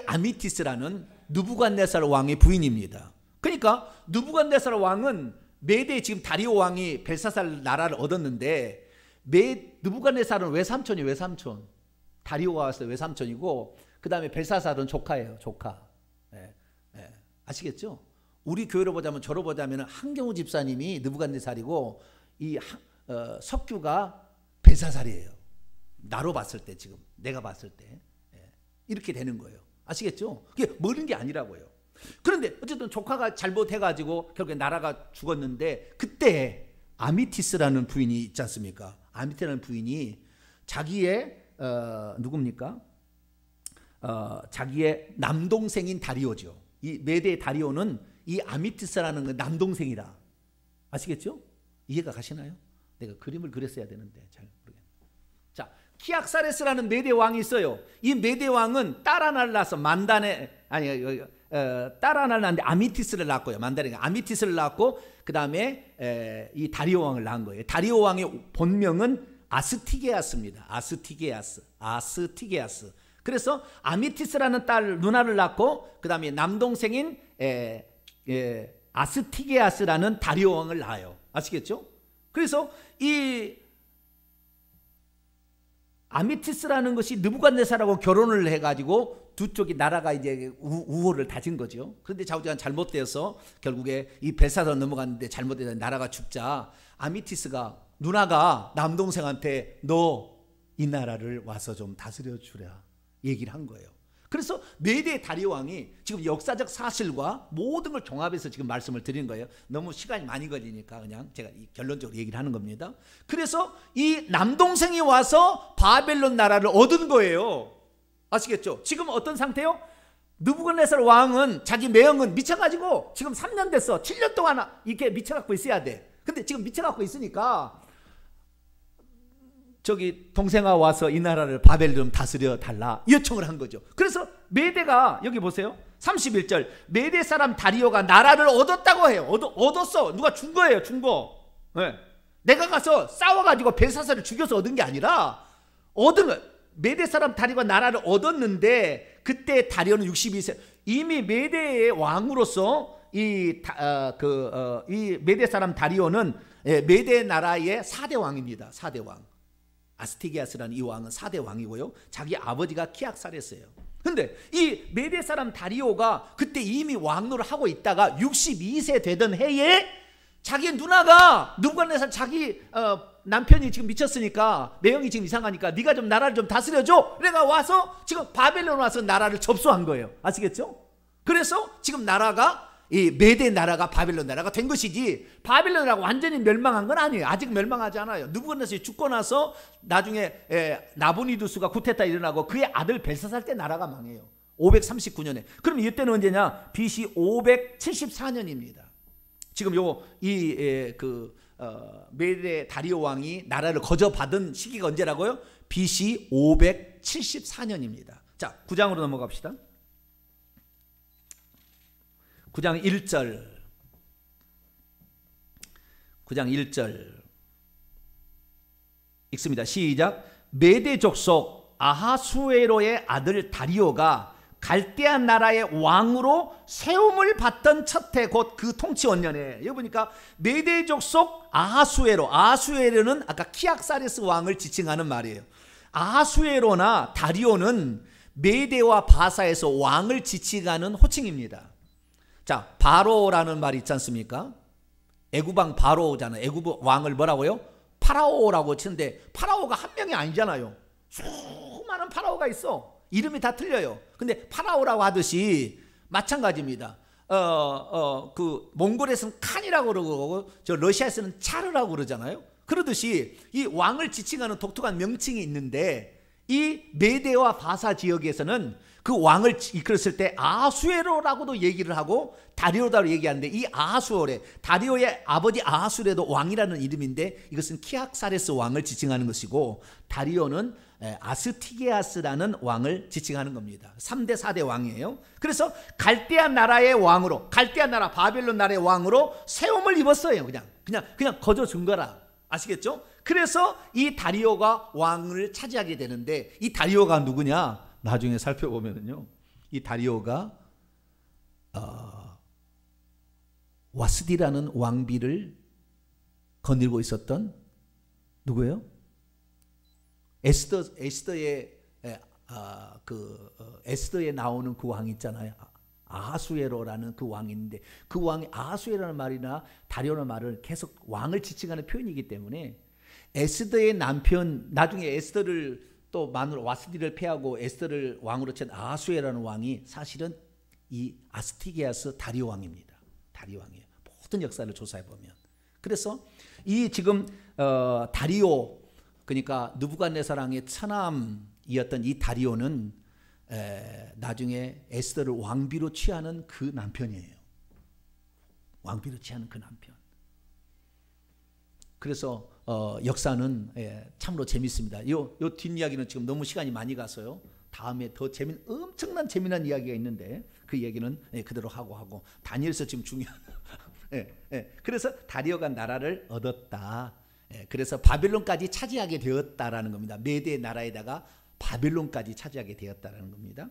아미티스라는 느부갓네살 왕의 부인입니다. 그러니까 느부갓네살 왕은 메대, 지금 다리오 왕이 벨사살 나라를 얻었는데 느부갓네살은 외삼촌이에요. 외삼촌. 다리오가 왔을 때 외삼촌이고, 그 다음에 벨사살은 조카예요. 조카. 아시겠죠? 우리 교회로 보자면, 저로 보자면 한경우 집사님이 느부갓네살이고 이 석규가 벨사살이에요. 나로 봤을 때, 지금 내가 봤을 때 이렇게 되는 거예요. 아시겠죠? 그게 모르는 게 아니라고요. 그런데 어쨌든 조카가 잘못해가지고 결국에 나라가 죽었는데, 그때 아미티스라는 부인이 있지 않습니까? 아미티스라는 부인이 자기의 누굽니까? 자기의 남동생인 다리오죠. 이 메대 다리오는 이 아미티스라는 그 남동생이다. 아시겠죠? 이해가 가시나요? 내가 그림을 그렸어야 되는데 잘 모르겠네. 자, 키악사레스라는 메대 왕이 있어요. 이 메대 왕은 딸 하나를 낳아서 딸 하나를 낳았는데 아미티스를 낳았고요. 만다레가 아미티스를 낳았고, 그 다음에 이 다리오 왕을 낳은 거예요. 다리오 왕의 본명은 아스티게아스입니다. 아스티게아스. 그래서 아미티스라는 딸 누나를 낳고, 그 다음에 남동생인 아스티게아스라는 다리오 왕을 낳아요. 아시겠죠? 그래서 이 아미티스라는 것이 느부갓네살하고 결혼을 해가지고 두 쪽이 나라가 이제 우호를 다진 거죠. 그런데 좌우지간 잘못되어서 결국에 이 벨사살 넘어갔는데 잘못돼서 나라가 죽자, 아미티스가 누나가 남동생한테 너 이 나라를 와서 좀 다스려 주라 얘기를 한 거예요. 그래서 메대 다리오 왕이 지금 역사적 사실과 모든 걸 종합해서 지금 말씀을 드리는 거예요. 너무 시간이 많이 걸리니까 그냥 제가 결론적으로 얘기를 하는 겁니다. 그래서 이 남동생이 와서 바벨론 나라를 얻은 거예요. 아시겠죠? 지금 어떤 상태요? 느부갓네살 왕은 자기 매형은 미쳐가지고 지금 3년 됐어. 7년 동안 이렇게 미쳐갖고 있어야 돼. 근데 지금 미쳐갖고 있으니까 저기 동생아 와서 이 나라를 바벨론 다스려 달라 요청을 한 거죠. 그래서 메대가 여기 보세요. 31절 메대 사람 다리오가 나라를 얻었다고 해요. 얻었어. 누가 준 거예요. 준 거. 네. 내가 가서 싸워가지고 벨사살을 죽여서 얻은 게 아니라 메대 사람 다리오가 나라를 얻었는데, 그때 다리오는 62세. 이미 메대의 왕으로서 이 메대 사람 다리오는 메대 나라의 4대 왕입니다. 4대 왕. 아스티게아스라는 이 왕은 4대 왕이고요. 자기 아버지가 키악사레스예요. 근데 이 메대 사람 다리오가 그때 이미 왕노를 하고 있다가 62세 되던 해에 자기 누나가 느부갓네살 자기 남편이 지금 미쳤으니까, 매형이 지금 이상하니까 네가 좀 나라를 좀 다스려줘. 그래가 와서 지금 바벨론 와서 나라를 접수한 거예요. 아시겠죠? 그래서 지금 나라가 이 메대 나라가 바벨론 나라가 된 것이지, 바벨론 나라가 완전히 멸망한 건 아니에요. 아직 멸망하지 않아요. 느부갓네살이 죽고 나서 나중에 나보니두스가 쿠데타 일어나고 그의 아들 벨사살 때 나라가 망해요. 539년에. 그럼 이때는 언제냐? BC 574년입니다. 지금 메대 다리오 왕이 나라를 거저받은 시기가 언제라고요? BC 574년입니다. 자, 9장으로 넘어갑시다. 9장 1절. 9장 1절 읽습니다. 시작. 메대 족속 아하수에로의 아들 다리오가 갈대아 나라의 왕으로 세움을 받던 첫 해 곧 그 통치 원년에, 여기 보니까 메대 족속 아하수에로는 아까 키악사레스 왕을 지칭하는 말이에요. 아하수에로나 다리오는 메대와 바사에서 왕을 지칭하는 호칭입니다. 자, 바로라는 말 있지 않습니까? 애굽왕 바로잖아요. 애굽 왕을 뭐라고요? 파라오라고 치는데 파라오가 한 명이 아니잖아요. 수많은 파라오가 있어. 이름이 다 틀려요. 근데 파라오라고 하듯이 마찬가지입니다. 그 몽골에서는 칸이라고 그러고 저 러시아에서는 차르라고 그러잖아요. 그러듯이 이 왕을 지칭하는 독특한 명칭이 있는데, 이 메대와 바사 지역에서는 그 왕을 이끌었을 때 아하수에로라고도 얘기를 하고 다리오라고 얘기하는데, 이 아하수에로, 다리오의 아버지 아하수에로도 왕이라는 이름인데 이것은 키악사레스 왕을 지칭하는 것이고, 다리오는 아스티게아스라는 왕을 지칭하는 겁니다. 3대 4대 왕이에요. 그래서 갈대아 나라의 왕으로, 갈대아 나라 바벨론 나라의 왕으로 세움을 입었어요. 그냥 거저준 거라. 아시겠죠? 그래서 이 다리오가 왕을 차지하게 되는데, 이 다리오가 누구냐? 나중에 살펴보면요, 이 다리오가 와스디라는 왕비를 거느리고 있었던 누구예요? 에스더에 나오는 그 왕 있잖아요. 아하수에로라는 그 왕인데, 그 왕이 아하수에로라는 말이나 다리오라는 말을 계속 왕을 지칭하는 표현이기 때문에, 에스더의 남편, 나중에 에스더를 또 마누라 와스디를 패하고 에스더를 왕으로 친 아하수에라는 왕이 사실은 이 아스티게아스 다리오 왕입니다. 다리오 왕이에요. 모든 역사를 조사해 보면. 그래서 이 지금 다리오, 그러니까 느부갓네살 왕의 처남이었던 이 다리오는 나중에 에스더를 왕비로 취하는 그 남편이에요. 왕비로 취하는 그 남편. 그래서 역사는 참으로 재밌습니다. 요 뒷이야기는 지금 너무 시간이 많이 가서요, 다음에 더 엄청난 재미난 이야기가 있는데 그 얘기는 그대로 하고 다니엘서 지금 중요한 그래서 다리오가 나라를 얻었다. 그래서 바벨론까지 차지하게 되었다라는 겁니다. 메대 나라에다가 바벨론까지 차지하게 되었다라는 겁니다.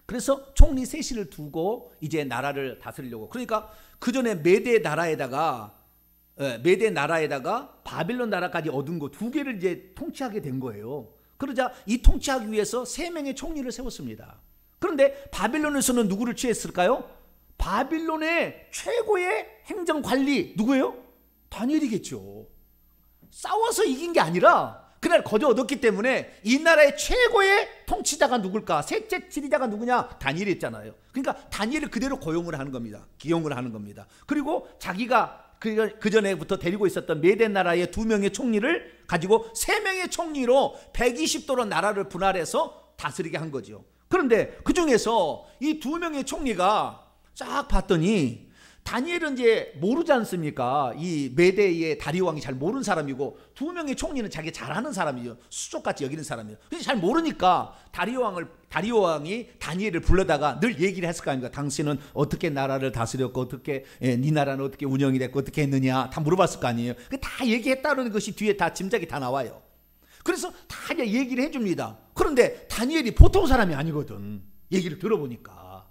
그래서 총리 셋을 두고 이제 나라를 다스리려고, 그러니까 그 전에 메대 나라에다가 바벨론 나라까지 얻은 거 두 개를 이제 통치하게 된 거예요. 그러자 이 통치하기 위해서 3명의 총리를 세웠습니다. 그런데 바벨론에서는 누구를 취했을까요? 바빌론의 최고의 행정관리 누구예요? 다니엘이겠죠. 싸워서 이긴 게 아니라 그날 거저 얻었기 때문에 이 나라의 최고의 통치자가 누굴까? 셋째 지리자가 누구냐? 다니엘이었잖아요. 그러니까 다니엘을 그대로 고용을 하는 겁니다. 기용을 하는 겁니다. 그리고 자기가 그 전에부터 데리고 있었던 메대 나라의 2명의 총리를 가지고 3명의 총리로 120도로 나라를 분할해서 다스리게 한 거죠. 그런데 그 중에서 이 2명의 총리가 쫙 봤더니, 다니엘은 이제 모르지 않습니까? 이 메대의 다리오 왕이 잘 모르는 사람이고, 2명의 총리는 자기 잘하는 사람이죠. 수족같이 여기는 사람이에요. 그래서 잘 모르니까 다리오 왕이 다니엘을 불러다가 늘 얘기를 했을 거 아닙니까? 당신은 어떻게 나라를 다스렸고, 어떻게 네 나라는 어떻게 운영이 됐고, 어떻게 했느냐 다 물어봤을 거 아니에요. 다 얘기했다는 것이 뒤에 다 짐작이 다 나와요. 그래서 다 이제 얘기를 해줍니다. 그런데 다니엘이 보통 사람이 아니거든, 얘기를 들어보니까.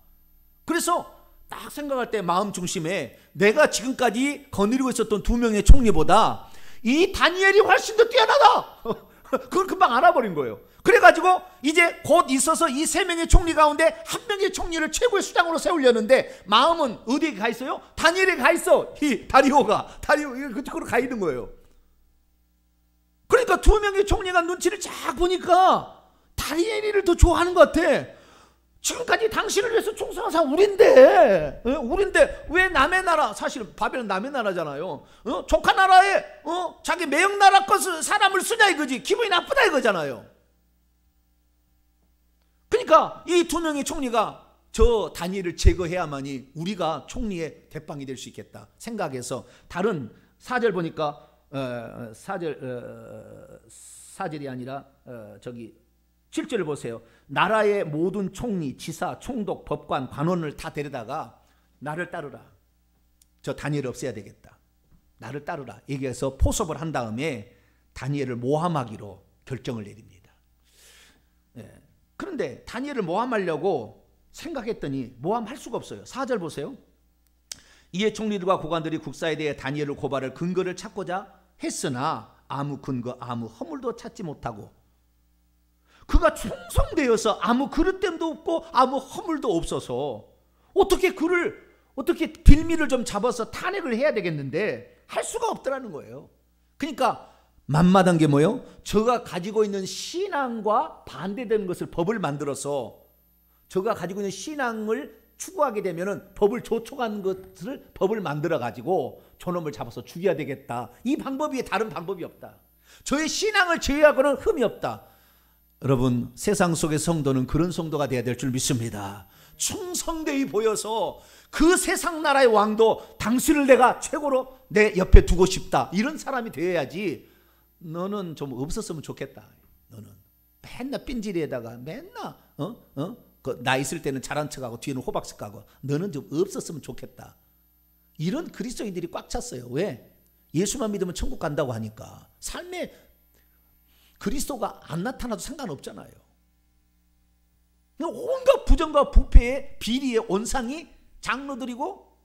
그래서 딱 생각할 때 마음 중심에 내가 지금까지 거느리고 있었던 2명의 총리보다 이 다니엘이 훨씬 더 뛰어나다. 그걸 금방 알아버린 거예요. 그래가지고 이제 곧 있어서 이 3명의 총리 가운데 1명의 총리를 최고의 수장으로 세우려는데 마음은 어디에 가 있어요? 다니엘에 가 있어. 이 다리오 그쪽으로 가 있는 거예요. 그러니까 2명의 총리가 눈치를 쫙 보니까 다니엘이를 더 좋아하는 것 같아. 지금까지 당신을 위해서 충성한 사람 우린데 왜 남의 나라, 사실 바벨은 남의 나라잖아요. 조카 나라에 자기 매형 나라 것을 사람을 쓰냐 이거지. 기분이 나쁘다 이거잖아요. 그러니까 이 2명의 총리가 저 다니엘을 제거해야만이 우리가 총리의 대빵이 될 수 있겠다 생각해서, 다른 4절 보니까 4절이 아니라 저기 7절을 보세요. 나라의 모든 총리, 지사, 총독, 법관, 관원을 다 데려다가 나를 따르라. 저 다니엘을 없애야 되겠다. 나를 따르라. 얘기해서 포섭을 한 다음에 다니엘을 모함하기로 결정을 내립니다. 그런데 다니엘을 모함하려고 생각했더니 모함할 수가 없어요. 4절 보세요. 이에 총리들과 고관들이 국사에 대해 다니엘을 고발할 근거를 찾고자 했으나 아무 근거, 아무 허물도 찾지 못하고, 그가 충성되어서 아무 그릇됨도 없고 아무 허물도 없어서 어떻게 빌미를 좀 잡아서 탄핵을 해야 되겠는데 할 수가 없더라는 거예요. 그러니까 만마단 게 뭐예요? 저가 가지고 있는 신앙과 반대되는 것을 법을 만들어서, 저가 가지고 있는 신앙을 추구하게 되면은 법을 조촉하는 것을 법을 만들어 가지고 저놈을 잡아서 죽여야 되겠다. 이 방법 외에 다른 방법이 없다. 저의 신앙을 제외하고는 흠이 없다. 여러분, 세상 속의 성도는 그런 성도가 되어야 될 줄 믿습니다. 충성되이 보여서 그 세상 나라의 왕도 당신을 내가 최고로 내 옆에 두고 싶다, 이런 사람이 되어야지. 너는 좀 없었으면 좋겠다. 너는 맨날 삔지리에다가 맨날 나 있을 때는 잘한 척하고 뒤에는 호박색 하고, 너는 좀 없었으면 좋겠다. 이런 그리스도인들이 꽉 찼어요. 왜? 예수만 믿으면 천국 간다고 하니까. 삶에 그리스도가 안 나타나도 상관없잖아요. 온갖 부정과 부패의 비리의 온상이 장로들이고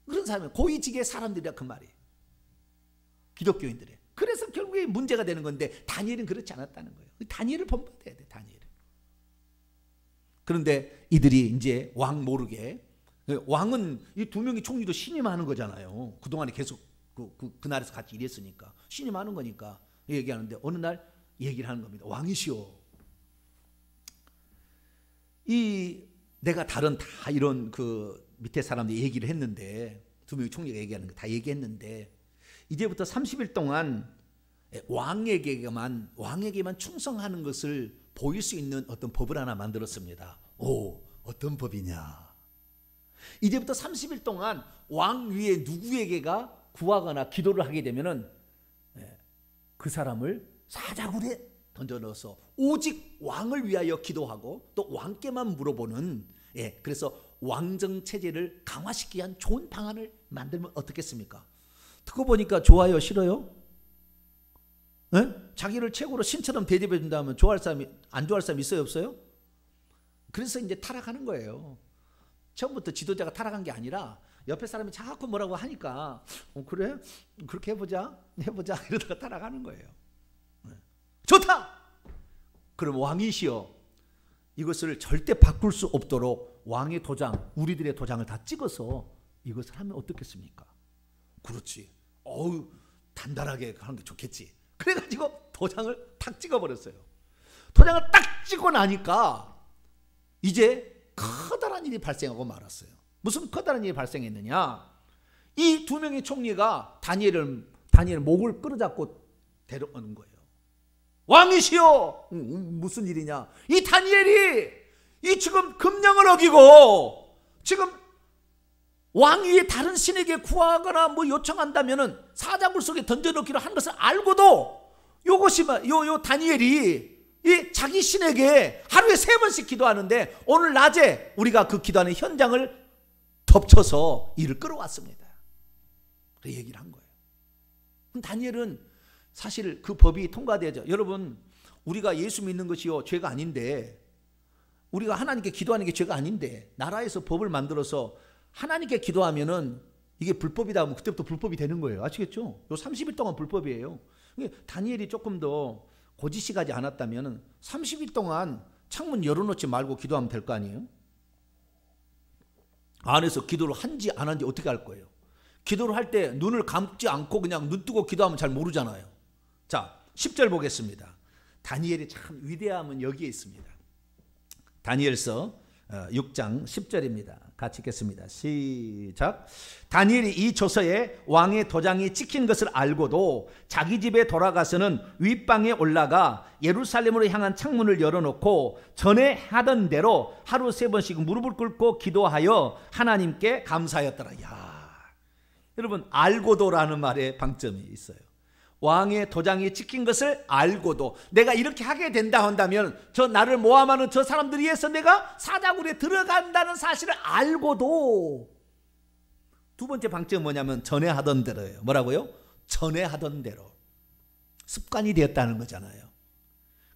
그런 사람이 고위직의 사람들이라 그 말이에요. 기독교인들의. 그래서 결국에 문제가 되는 건데 다니엘은 그렇지 않았다는 거예요. 다니엘을 본받아야 돼. 다니엘은. 그런데 이들이 이제 왕 모르게, 왕은 이 두 명이 총리도 신임하는 거잖아요. 그동안에 계속 그 나라에서 같이 일했으니까 신임하는 거니까 얘기하는데 어느 날 얘기를 하는 겁니다. 왕이시오, 내가 다른 다 이런 그 밑에 사람들이 얘기를 했는데, 두 명의 총리가 얘기하는 거 다 얘기했는데 이제부터 30일 동안 왕에게만 충성하는 것을 보일 수 있는 어떤 법을 하나 만들었습니다. 오, 어떤 법이냐? 이제부터 30일 동안 왕 위에 누구에게가 구하거나 기도를 하게 되면은 그 사람을 사자굴에 던져 넣어서 오직 왕을 위하여 기도하고 또 왕께만 물어보는, 그래서 왕정 체제를 강화시키기 위한 좋은 방안을 만들면 어떻겠습니까? 듣고 보니까 좋아요, 싫어요? 자기를 최고로 신처럼 대접해 준다면 좋아할 사람이, 안 좋아할 사람이 있어요, 없어요? 그래서 이제 타락하는 거예요. 처음부터 지도자가 타락한 게 아니라 옆에 사람이 자꾸 뭐라고 하니까 그래? 그렇게 해보자 이러다가 타락하는 거예요. 좋다! 그럼 왕이시여, 이것을 절대 바꿀 수 없도록 왕의 도장, 우리들의 도장을 다 찍어서 이것을 하면 어떻겠습니까? 그렇지. 단단하게 하는 게 좋겠지. 그래가지고 도장을 탁 찍어버렸어요. 도장을 딱 찍고 나니까 이제 커다란 일이 발생하고 말았어요. 무슨 커다란 일이 발생했느냐? 이 두 명의 총리가 다니엘을 목을 끌어잡고 데려오는 거예요. 왕이시여, 무슨 일이냐? 이 다니엘이 이 지금 금령을 어기고 지금 왕 위에 다른 신에게 구하거나 뭐 요청한다면은 사자굴 속에 던져넣기로 한 것을 알고도 요 다니엘이 이 자기 신에게 하루에 3번씩 기도하는데 오늘 낮에 우리가 그 기도하는 현장을 덮쳐서 이를 끌어왔습니다. 그 얘기를 한 거예요. 다니엘은 사실 그 법이 통과되죠. 여러분, 우리가 예수 믿는 것이요 죄가 아닌데, 우리가 하나님께 기도하는 게 죄가 아닌데 나라에서 법을 만들어서 하나님께 기도하면은 이게 불법이다 하면 그때부터 불법이 되는 거예요. 아시겠죠? 요 30일 동안 불법이에요. 다니엘이 조금 더 고지식하지 않았다면 30일 동안 창문 열어놓지 말고 기도하면 될 거 아니에요? 안에서 기도를 한지 안 한지 어떻게 할 거예요? 기도를 할 때 눈을 감지 않고 그냥 눈 뜨고 기도하면 잘 모르잖아요. 자, 10절 보겠습니다. 다니엘이 참 위대함은 여기에 있습니다. 다니엘서 6장 10절입니다. 같이 읽겠습니다. 시작. 다니엘이 이 조서에 왕의 도장이 찍힌 것을 알고도 자기 집에 돌아가서는 윗방에 올라가 예루살렘으로 향한 창문을 열어놓고 전에 하던 대로 하루 3번씩 무릎을 꿇고 기도하여 하나님께 감사하였더라. 야, 여러분, 알고도라는 말에 방점이 있어요. 왕의 도장이 찍힌 것을 알고도 내가 이렇게 하게 된다 한다면 저 나를 모함하는 저 사람들 위해서 내가 사자굴에 들어간다는 사실을 알고도, 두 번째 방점은 뭐냐면 전에 하던 대로예요. 뭐라고요? 전에 하던 대로. 습관이 되었다는 거잖아요.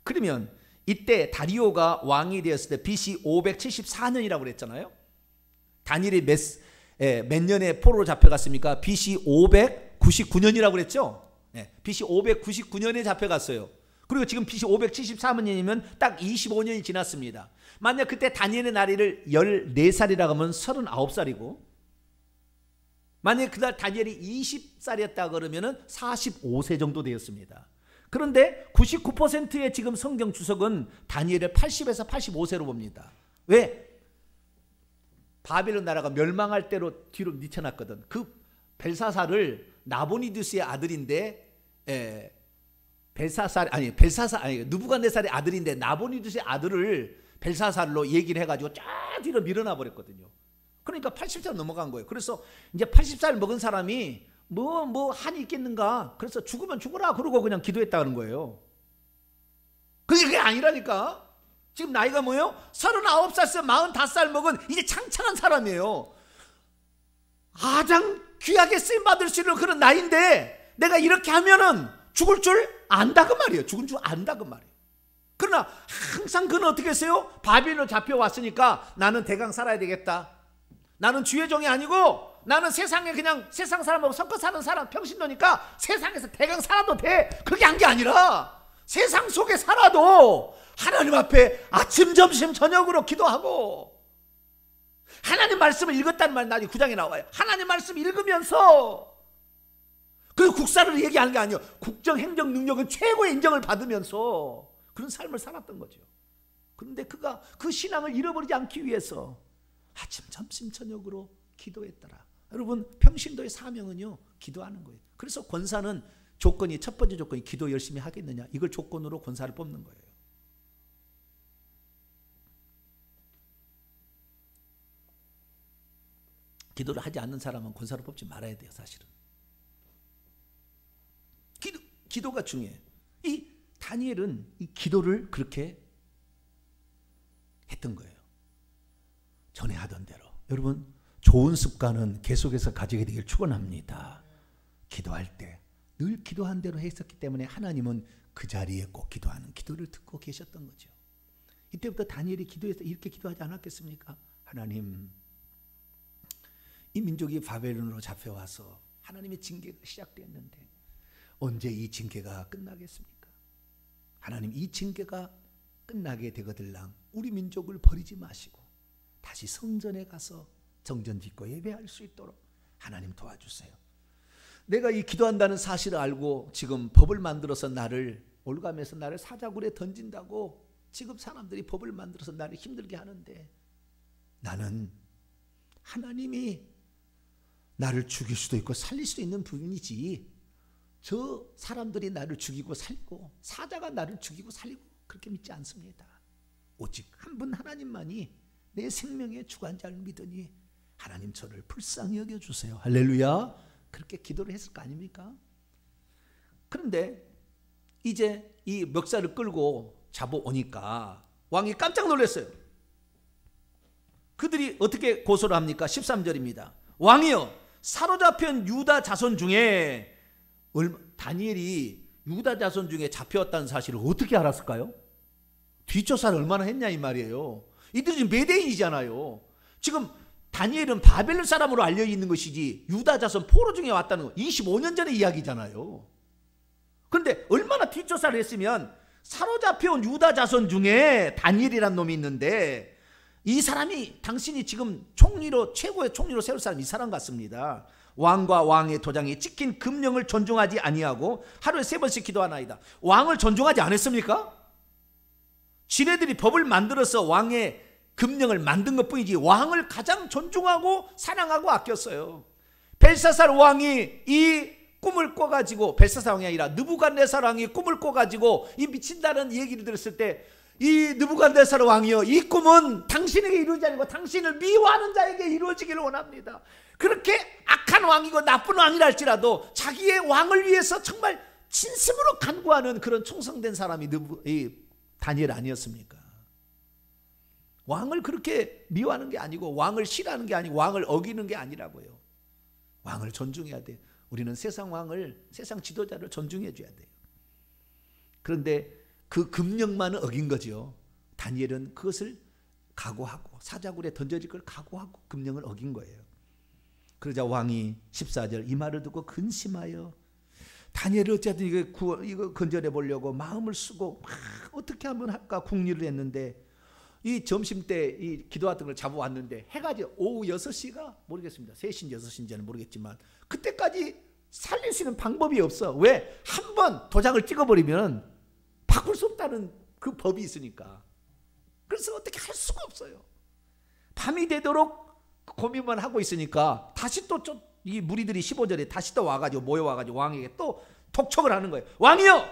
그러면 이때 다리오가 왕이 되었을 때 BC 574년이라고 그랬잖아요. 다니엘이 몇 년에 포로로 잡혀갔습니까? BC 599년이라고 그랬죠. BC 599년에 잡혀갔어요. 그리고 지금 BC 573년이면 딱 25년이 지났습니다. 만약 그때 다니엘의 나이를 14살이라고 하면 39살이고, 만약 그날 다니엘이 20살이었다 그러면 45세 정도 되었습니다. 그런데 99%의 지금 성경 주석은 다니엘을 80에서 85세로 봅니다. 왜? 바벨론 나라가 멸망할 때로 뒤로 늦춰놨거든. 그 벨사살을 나보니두스의 아들인데, 느부갓네살의 아들인데 나보니두스의 아들을 벨사살로 얘기를 해가지고 쫙 뒤로 밀어놔 버렸거든요. 그러니까 80살 넘어간 거예요. 그래서 이제 80살 먹은 사람이 뭐 한이 있겠는가? 그래서 죽으면 죽어라 그러고 그냥 기도했다는 거예요. 그게 아니라니까. 지금 나이가 뭐예요? 39살에서 45살 먹은 이제 창창한 사람이에요. 가장 귀하게 쓰임받을 수 있는 그런 나이인데 내가 이렇게 하면은 죽을 줄 안다 그 말이에요. 죽은 줄 안다 그 말이에요. 그러나 항상 그는 어떻게 했어요? 바빌론으로 잡혀왔으니까 나는 대강 살아야 되겠다. 나는 주의 종이 아니고 나는 세상에 그냥 세상 사람하고 섞어 사는 사람 평신도니까 세상에서 대강 살아도 돼. 그게 한 게 아니라 세상 속에 살아도 하나님 앞에 아침 점심 저녁으로 기도하고 하나님 말씀을 읽었다는 말이 나중에 9장에 나와요. 하나님 말씀 읽으면서 그 국사를 얘기하는 게 아니에요. 국정 행정 능력은 최고의 인정을 받으면서 그런 삶을 살았던 거죠. 그런데 그가 그 신앙을 잃어버리지 않기 위해서 아침 점심 저녁으로 기도했더라. 여러분 평신도의 사명은요 기도하는 거예요. 그래서 권사는 조건이 첫 번째 조건이 기도 열심히 하겠느냐 이걸 조건으로 권사를 뽑는 거예요. 기도를 하지 않는 사람은 권사를 뽑지 말아야 돼요. 사실은 기도가 중요해요. 이 다니엘은 이 기도를 그렇게 했던 거예요. 전에 하던 대로. 여러분 좋은 습관은 계속해서 가지게 되길 축원합니다. 기도할 때 늘 기도한 대로 했었기 때문에 하나님은 그 자리에 꼭 기도하는 기도를 듣고 계셨던 거죠. 이때부터 다니엘이 기도해서 이렇게 기도하지 않았겠습니까? 하나님, 이 민족이 바벨론으로 잡혀와서 하나님의 징계가 시작됐는데 언제 이 징계가 끝나겠습니까? 하나님, 이 징계가 끝나게 되거들랑 우리 민족을 버리지 마시고 다시 성전에 가서 정전 짓고 예배할 수 있도록 하나님 도와주세요. 내가 이 기도한다는 사실을 알고 지금 법을 만들어서 나를 올가면서 나를 사자굴에 던진다고 지금 사람들이 법을 만들어서 나를 힘들게 하는데 나는 하나님이 나를 죽일 수도 있고 살릴 수도 있는 분이지 저 사람들이 나를 죽이고 살리고 사자가 나를 죽이고 살리고 그렇게 믿지 않습니다. 오직 한 분 하나님만이 내 생명의 주관자를 믿으니 하나님 저를 불쌍히 여겨주세요. 할렐루야. 그렇게 기도를 했을 거 아닙니까? 그런데 이제 이 멱살을 끌고 잡아오니까 왕이 깜짝 놀랐어요. 그들이 어떻게 고소를 합니까? 13절입니다. 왕이여, 사로잡힌 유다 자손 중에 다니엘이 유다 자손 중에 잡혀왔다는 사실을 어떻게 알았을까요? 뒷조사를 얼마나 했냐 이 말이에요. 이들이 지금 메대인이잖아요. 지금 다니엘은 바벨론 사람으로 알려있는 것이지 유다 자손 포로 중에 왔다는 거 25년 전의 이야기잖아요. 그런데 얼마나 뒷조사를 했으면 사로잡혀온 유다 자손 중에 다니엘이라는 놈이 있는데 이 사람이 당신이 지금 총리로 최고의 총리로 세울 사람이 이 사람 같습니다. 왕과 왕의 도장에 찍힌 금령을 존중하지 아니하고 하루에 3번씩 기도하나이다. 왕을 존중하지 않았습니까? 지네들이 법을 만들어서 왕의 금령을 만든 것뿐이지 왕을 가장 존중하고 사랑하고 아꼈어요. 벨사살 왕이 이 꿈을 꿔가지고 벨사살 왕이 아니라 느부갓네살 왕이 꿈을 꿔가지고 이 미친다는 얘기를 들었을 때 이 느부갓네살 왕이여 이 꿈은 당신에게 이루어지지 않고 당신을 미워하는 자에게 이루어지기를 원합니다. 그렇게 악한 왕이고 나쁜 왕이라 할지라도 자기의 왕을 위해서 정말 진심으로 간구하는 그런 충성된 사람이 다니엘 아니었습니까? 왕을 그렇게 미워하는 게 아니고 왕을 싫어하는 게 아니고 왕을 어기는 게 아니라고요. 왕을 존중해야 돼요. 우리는 세상 왕을 세상 지도자를 존중해 줘야 돼요. 그런데 그 금령만은 어긴 거죠. 다니엘은 그것을 각오하고 사자굴에 던져질 걸 각오하고 금령을 어긴 거예요. 그러자 왕이 14절 이 말을 듣고 근심하여 다니엘을 어쨌든 이거 건져내 보려고 마음을 쓰고 어떻게 하면 할까 궁리를 했는데 이 점심 때 이 기도했던 걸 잡아왔는데 해가 오후 6시가 모르겠습니다. 3시인지 6시인지는 모르겠지만 그때까지 살릴 수 있는 방법이 없어. 왜? 한 번 도장을 찍어버리면 바꿀 수 없다는 그 법이 있으니까. 그래서 어떻게 할 수가 없어요. 밤이 되도록 고민만 하고 있으니까 다시 또 이 무리들이 15절에 다시 또 와가지고 모여와가지고 왕에게 또 독촉을 하는 거예요. 왕이여,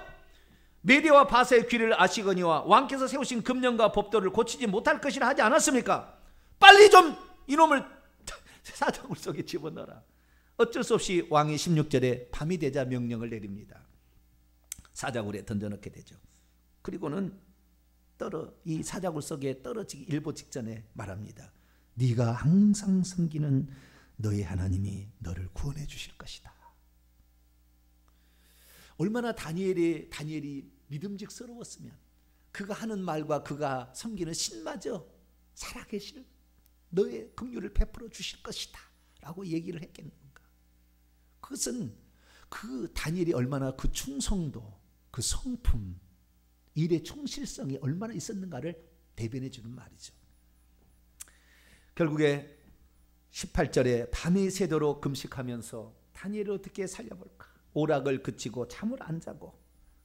메대와 바사의 귀를 아시거니와 왕께서 세우신 금령과 법도를 고치지 못할 것이라 하지 않았습니까? 빨리 좀 이놈을 사자굴 속에 집어넣어라. 어쩔 수 없이 왕이 16절에 밤이 되자 명령을 내립니다. 사자굴에 던져넣게 되죠. 그리고는 이 사자굴 속에 떨어지기 일보 직전에 말합니다. 네가 항상 섬기는 너의 하나님이 너를 구원해 주실 것이다. 얼마나 다니엘이 믿음직스러웠으면 그가 하는 말과 그가 섬기는 신마저 살아계실 너의 긍휼을 베풀어 주실 것이다 라고 얘기를 했겠는가. 그것은 그 다니엘이 얼마나 그 충성도, 그 성품, 일의 충실성이 얼마나 있었는가를 대변해 주는 말이죠. 결국에 18절에 밤이 새도록 금식하면서 다니엘을 어떻게 살려볼까. 오락을 그치고 잠을 안 자고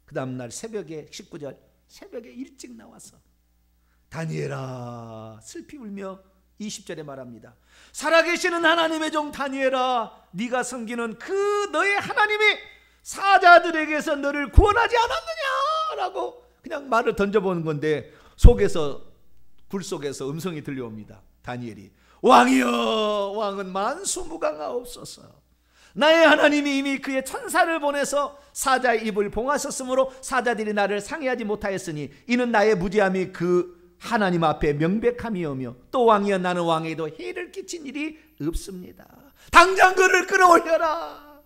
그 다음날 새벽에 19절 새벽에 일찍 나와서 다니엘아 슬피 울며 20절에 말합니다. 살아계시는 하나님의 종 다니엘아, 네가 섬기는 그 너의 하나님이 사자들에게서 너를 구원하지 않았느냐라고 그냥 말을 던져보는 건데 굴 속에서 음성이 들려옵니다. 다니엘이 왕이여, 왕은 만수무강하옵소서. 나의 하나님이 이미 그의 천사를 보내서 사자의 입을 봉하셨으므로 사자들이 나를 상해하지 못하였으니 이는 나의 무지함이 그 하나님 앞에 명백함이오며 또 왕이여, 나는 왕에도 해를 끼친 일이 없습니다. 당장 그를 끌어올려라.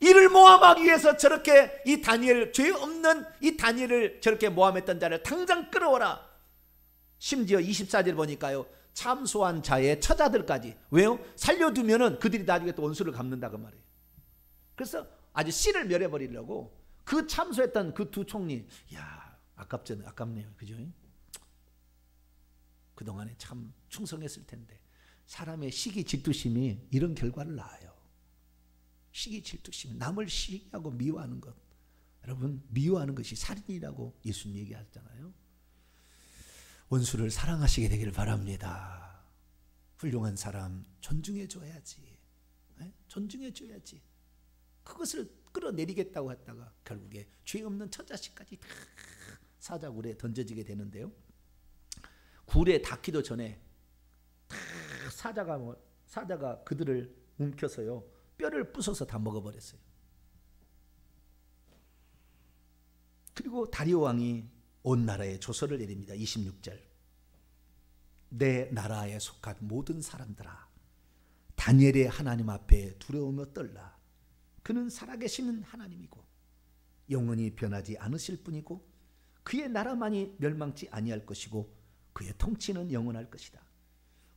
이를 모함하기 위해서 저렇게 이 다니엘, 죄 없는 이 다니엘을 저렇게 모함했던 자를 당장 끌어오라. 심지어 24절 보니까요, 참소한 자의 처자들까지. 왜요? 살려두면은 그들이 나중에 또 원수를 갚는다 그 말이에요. 그래서 아주 씨를 멸해버리려고 그 참소했던 그 두 총리, 야 아깝네요, 그죠? 그동안에 참 충성했을 텐데. 사람의 시기 질투심이 이런 결과를 낳아요. 시기 질투심, 남을 시기하고 미워하는 것. 여러분, 미워하는 것이 살인이라고 예수님 얘기하셨잖아요. 원수를 사랑하시게 되기를 바랍니다. 훌륭한 사람 존중해줘야지. 존중해줘야지. 그것을 끌어내리겠다고 했다가 결국에 죄 없는 처자식까지 다 사자굴에 던져지게 되는데요. 굴에 닿기도 전에 다 사자가 그들을 움켜서요, 뼈를 부숴서 다 먹어버렸어요. 그리고 다리오 왕이 온 나라에 조서를 내립니다. 26절. 내 나라에 속한 모든 사람들아, 다니엘의 하나님 앞에 두려우며 떨라. 그는 살아계시는 하나님이고 영원히 변하지 않으실 분이고 그의 나라만이 멸망치 아니할 것이고 그의 통치는 영원할 것이다.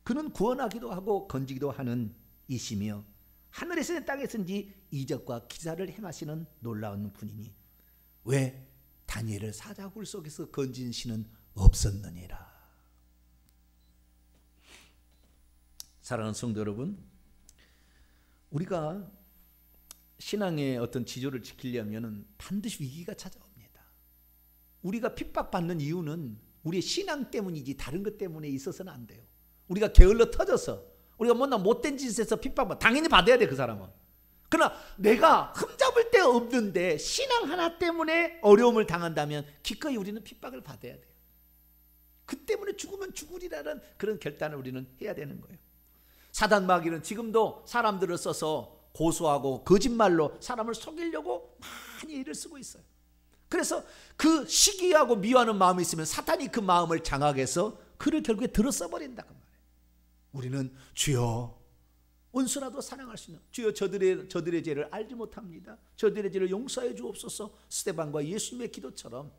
그는 구원하기도 하고 건지기도 하는 이시며 하늘에서 땅에서인지 이적과 기사를 행하시는 놀라운 분이니 왜 다니엘을 사자굴 속에서 건진 신은 없었느니라. 사랑하는 성도 여러분, 우리가 신앙의 어떤 지조를 지키려면 반드시 위기가 찾아옵니다. 우리가 핍박받는 이유는 우리의 신앙 때문이지 다른 것 때문에 있어서는 안 돼요. 우리가 게을러 터져서 우리가 못된 짓에서 핍박받아 당연히 받아야 돼, 그 사람은. 그러나 내가 흠잡을 데 없는데 신앙 하나 때문에 어려움을 당한다면 기꺼이 우리는 핍박을 받아야 돼요. 그 때문에 죽으면 죽으리라는 그런 결단을 우리는 해야 되는 거예요. 사단 마귀는 지금도 사람들을 써서 고소하고 거짓말로 사람을 속이려고 많이 애를 쓰고 있어요. 그래서 그 시기하고 미워하는 마음이 있으면 사탄이 그 마음을 장악해서 그를 결국에 들어 써버린다 그 말이에요. 우리는 주여 원수라도 사랑할 수 있는, 주여 저들의 죄를 알지 못합니다. 저들의 죄를 용서해 주옵소서. 스데반과 예수님의 기도처럼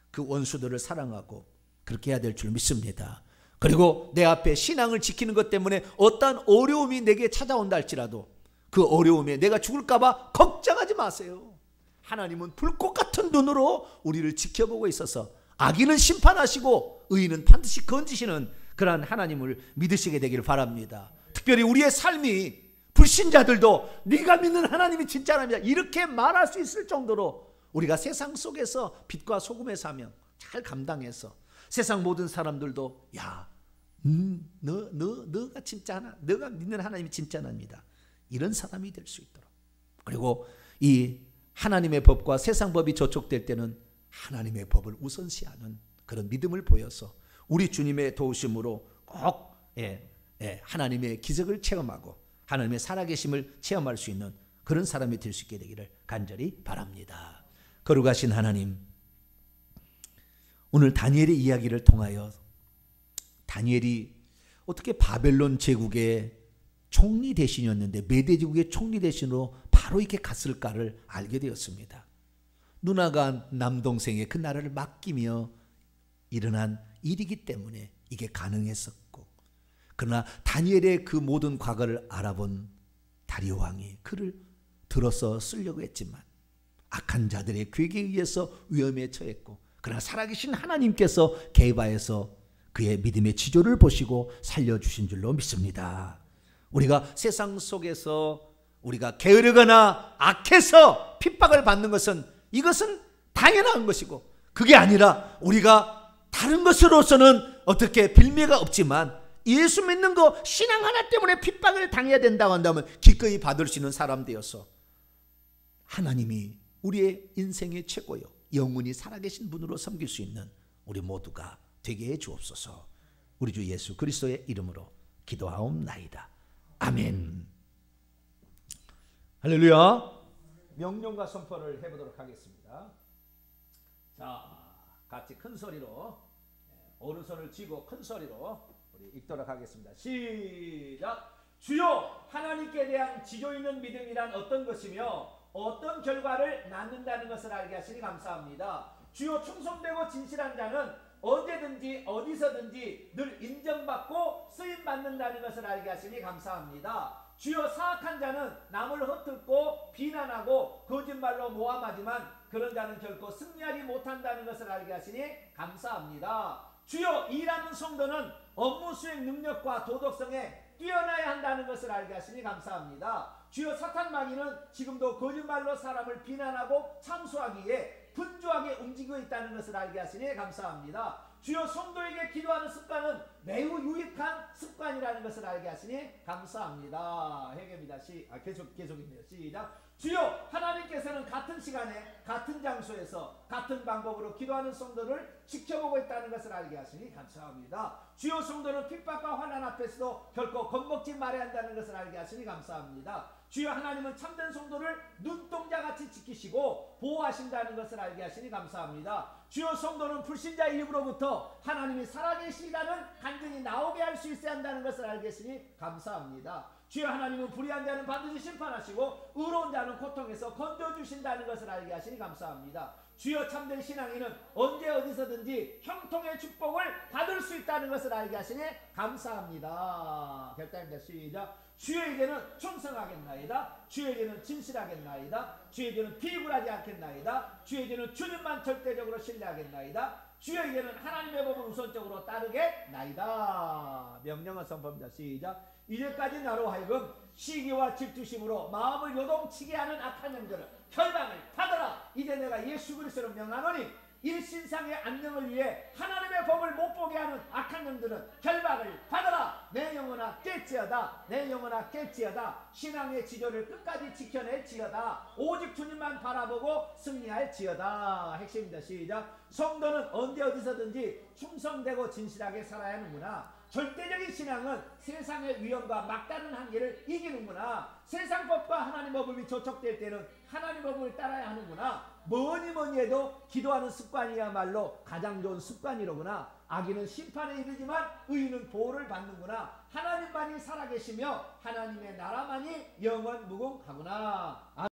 그 원수들을 사랑하고 그렇게 해야 될 줄 믿습니다. 그리고 내 앞에 신앙을 지키는 것 때문에 어떠한 어려움이 내게 찾아온다 할지라도 그 어려움에 내가 죽을까 봐 걱정하지 마세요. 하나님은 불꽃 같은 눈으로 우리를 지켜보고 있어서 악인은 심판하시고 의인은 반드시 건지시는 그러한 하나님을 믿으시게 되기를 바랍니다. 특별히 우리의 삶이 불신자들도 네가 믿는 하나님이 진짜 하나님이다 이렇게 말할 수 있을 정도로 우리가 세상 속에서 빛과 소금의 사명 잘 감당해서 세상 모든 사람들도 야, 너가 진짜 너가 믿는 하나님이 진짜 하나님이다 이런 사람이 될 수 있도록, 그리고 이 하나님의 법과 세상 법이 저촉될 때는 하나님의 법을 우선시하는 그런 믿음을 보여서 우리 주님의 도우심으로 꼭 하나님의 기적을 체험하고 하나님의 살아계심을 체험할 수 있는 그런 사람이 될 수 있게 되기를 간절히 바랍니다. 거룩하신 하나님, 오늘 다니엘의 이야기를 통하여 다니엘이 어떻게 바벨론 제국의 총리 대신이었는데 메대 제국의 총리 대신으로 바로 이렇게 갔을까를 알게 되었습니다. 누나가 남동생의 그 나라를 맡기며 일어난 일이기 때문에 이게 가능했었고, 그러나 다니엘의 그 모든 과거를 알아본 다리오 왕이 그를 들어서 쓰려고 했지만 악한 자들의 괴계에 의해서 위험에 처했고, 그러나 살아계신 하나님께서 개입하여서 그의 믿음의 지조를 보시고 살려주신 줄로 믿습니다. 우리가 세상 속에서 우리가 게으르거나 악해서 핍박을 받는 것은 이것은 당연한 것이고, 그게 아니라 우리가 다른 것으로서는 어떻게 빌미가 없지만 예수 믿는 거 신앙 하나 때문에 핍박을 당해야 된다고 한다면 기꺼이 받을 수 있는 사람 되어서 하나님이 우리의 인생의 최고요 영원히 살아계신 분으로 섬길 수 있는 우리 모두가 되게 해 주옵소서. 우리 주 예수 그리스도의 이름으로 기도하옵나이다. 아멘. 할렐루야. 명령과 선포를 해보도록 하겠습니다. 자, 같이 큰 소리로 오른손을 쥐고 큰 소리로 우리 읽도록 하겠습니다. 시작. 주여, 하나님께 대한 지조 있는 믿음이란 어떤 것이며 어떤 결과를 낳는다는 것을 알게 하시니 감사합니다. 주여, 충성되고 진실한 자는 언제든지 어디서든지 늘 인정받고 쓰임받는다는 것을 알게 하시니 감사합니다. 주여, 사악한 자는 남을 헛듣고 비난하고 거짓말로 모함하지만 그런 자는 결코 승리하지 못한다는 것을 알게 하시니 감사합니다. 주여, 일하는 성도는 업무 수행 능력과 도덕성에 뛰어나야 한다는 것을 알게 하시니 감사합니다. 주여, 사탄 마귀는 지금도 거짓말로 사람을 비난하고 참소하기에 분주하게 움직이고 있다는 것을 알게 하시니 감사합니다. 주여, 성도에게 기도하는 습관은 매우 유익한 습관이라는 것을 알게 하시니 감사합니다. 회개입니다. 계속입니다. 시작. 주여, 하나님께서는 같은 시간에 같은 장소에서 같은 방법으로 기도하는 성도를 지켜보고 있다는 것을 알게 하시니 감사합니다. 주여, 성도는 핍박과 환난 앞에서도 결코 겁먹지 말아야 한다는 것을 알게 하시니 감사합니다. 주여, 하나님은 참된 성도를 눈동자같이 지키시고 보호하신다는 것을 알게 하시니 감사합니다. 주여, 성도는 불신자의 입으로부터 하나님이 살아계시다는 간증이 나오게 할 수 있어야 한다는 것을 알게 하시니 감사합니다. 주여, 하나님은 불의한 자는 반드시 심판하시고 의로운 자는 고통에서 건져주신다는 것을 알게 하시니 감사합니다. 주여, 참된 신앙인은 언제 어디서든지 형통의 축복을 받을 수 있다는 것을 알게 하시니 감사합니다. 결단입니다. 시작. 주에게는 충성하겠나이다. 주에게는 진실하겠나이다. 주에게는 비굴하지 않겠나이다. 주에게는 주님만 절대적으로 신뢰하겠나이다. 주에게는 하나님의 법을 우선적으로 따르겠나이다. 명령을 선포합니다. 시작. 이제까지 나로 하여금 시기와 질투심으로 마음을 요동치게 하는 악한 영들을 결박을 받아라. 이제 내가 예수 그리스도로 명하노니 일신상의 안녕을 위해 하나님의 법을 못 보게 하는 악한 영들은 결박을 받아라. 내 영혼아 깰지어다. 내 영혼아 깰지어다. 신앙의 지조를 끝까지 지켜낼지어다. 오직 주님만 바라보고 승리할지어다. 핵심입니다. 시작. 성도는 언제 어디서든지 충성되고 진실하게 살아야 하는구나. 절대적인 신앙은 세상의 위험과 막다른 한계를 이기는구나. 세상 법과 하나님 법이 조촉될 때는 하나님 법을 따라야 하는구나. 뭐니 해도 기도하는 습관이야말로 가장 좋은 습관이로구나. 악인은 심판에 이르지만 의인은 보호를 받는구나. 하나님만이 살아계시며 하나님의 나라만이 영원 무궁하구나.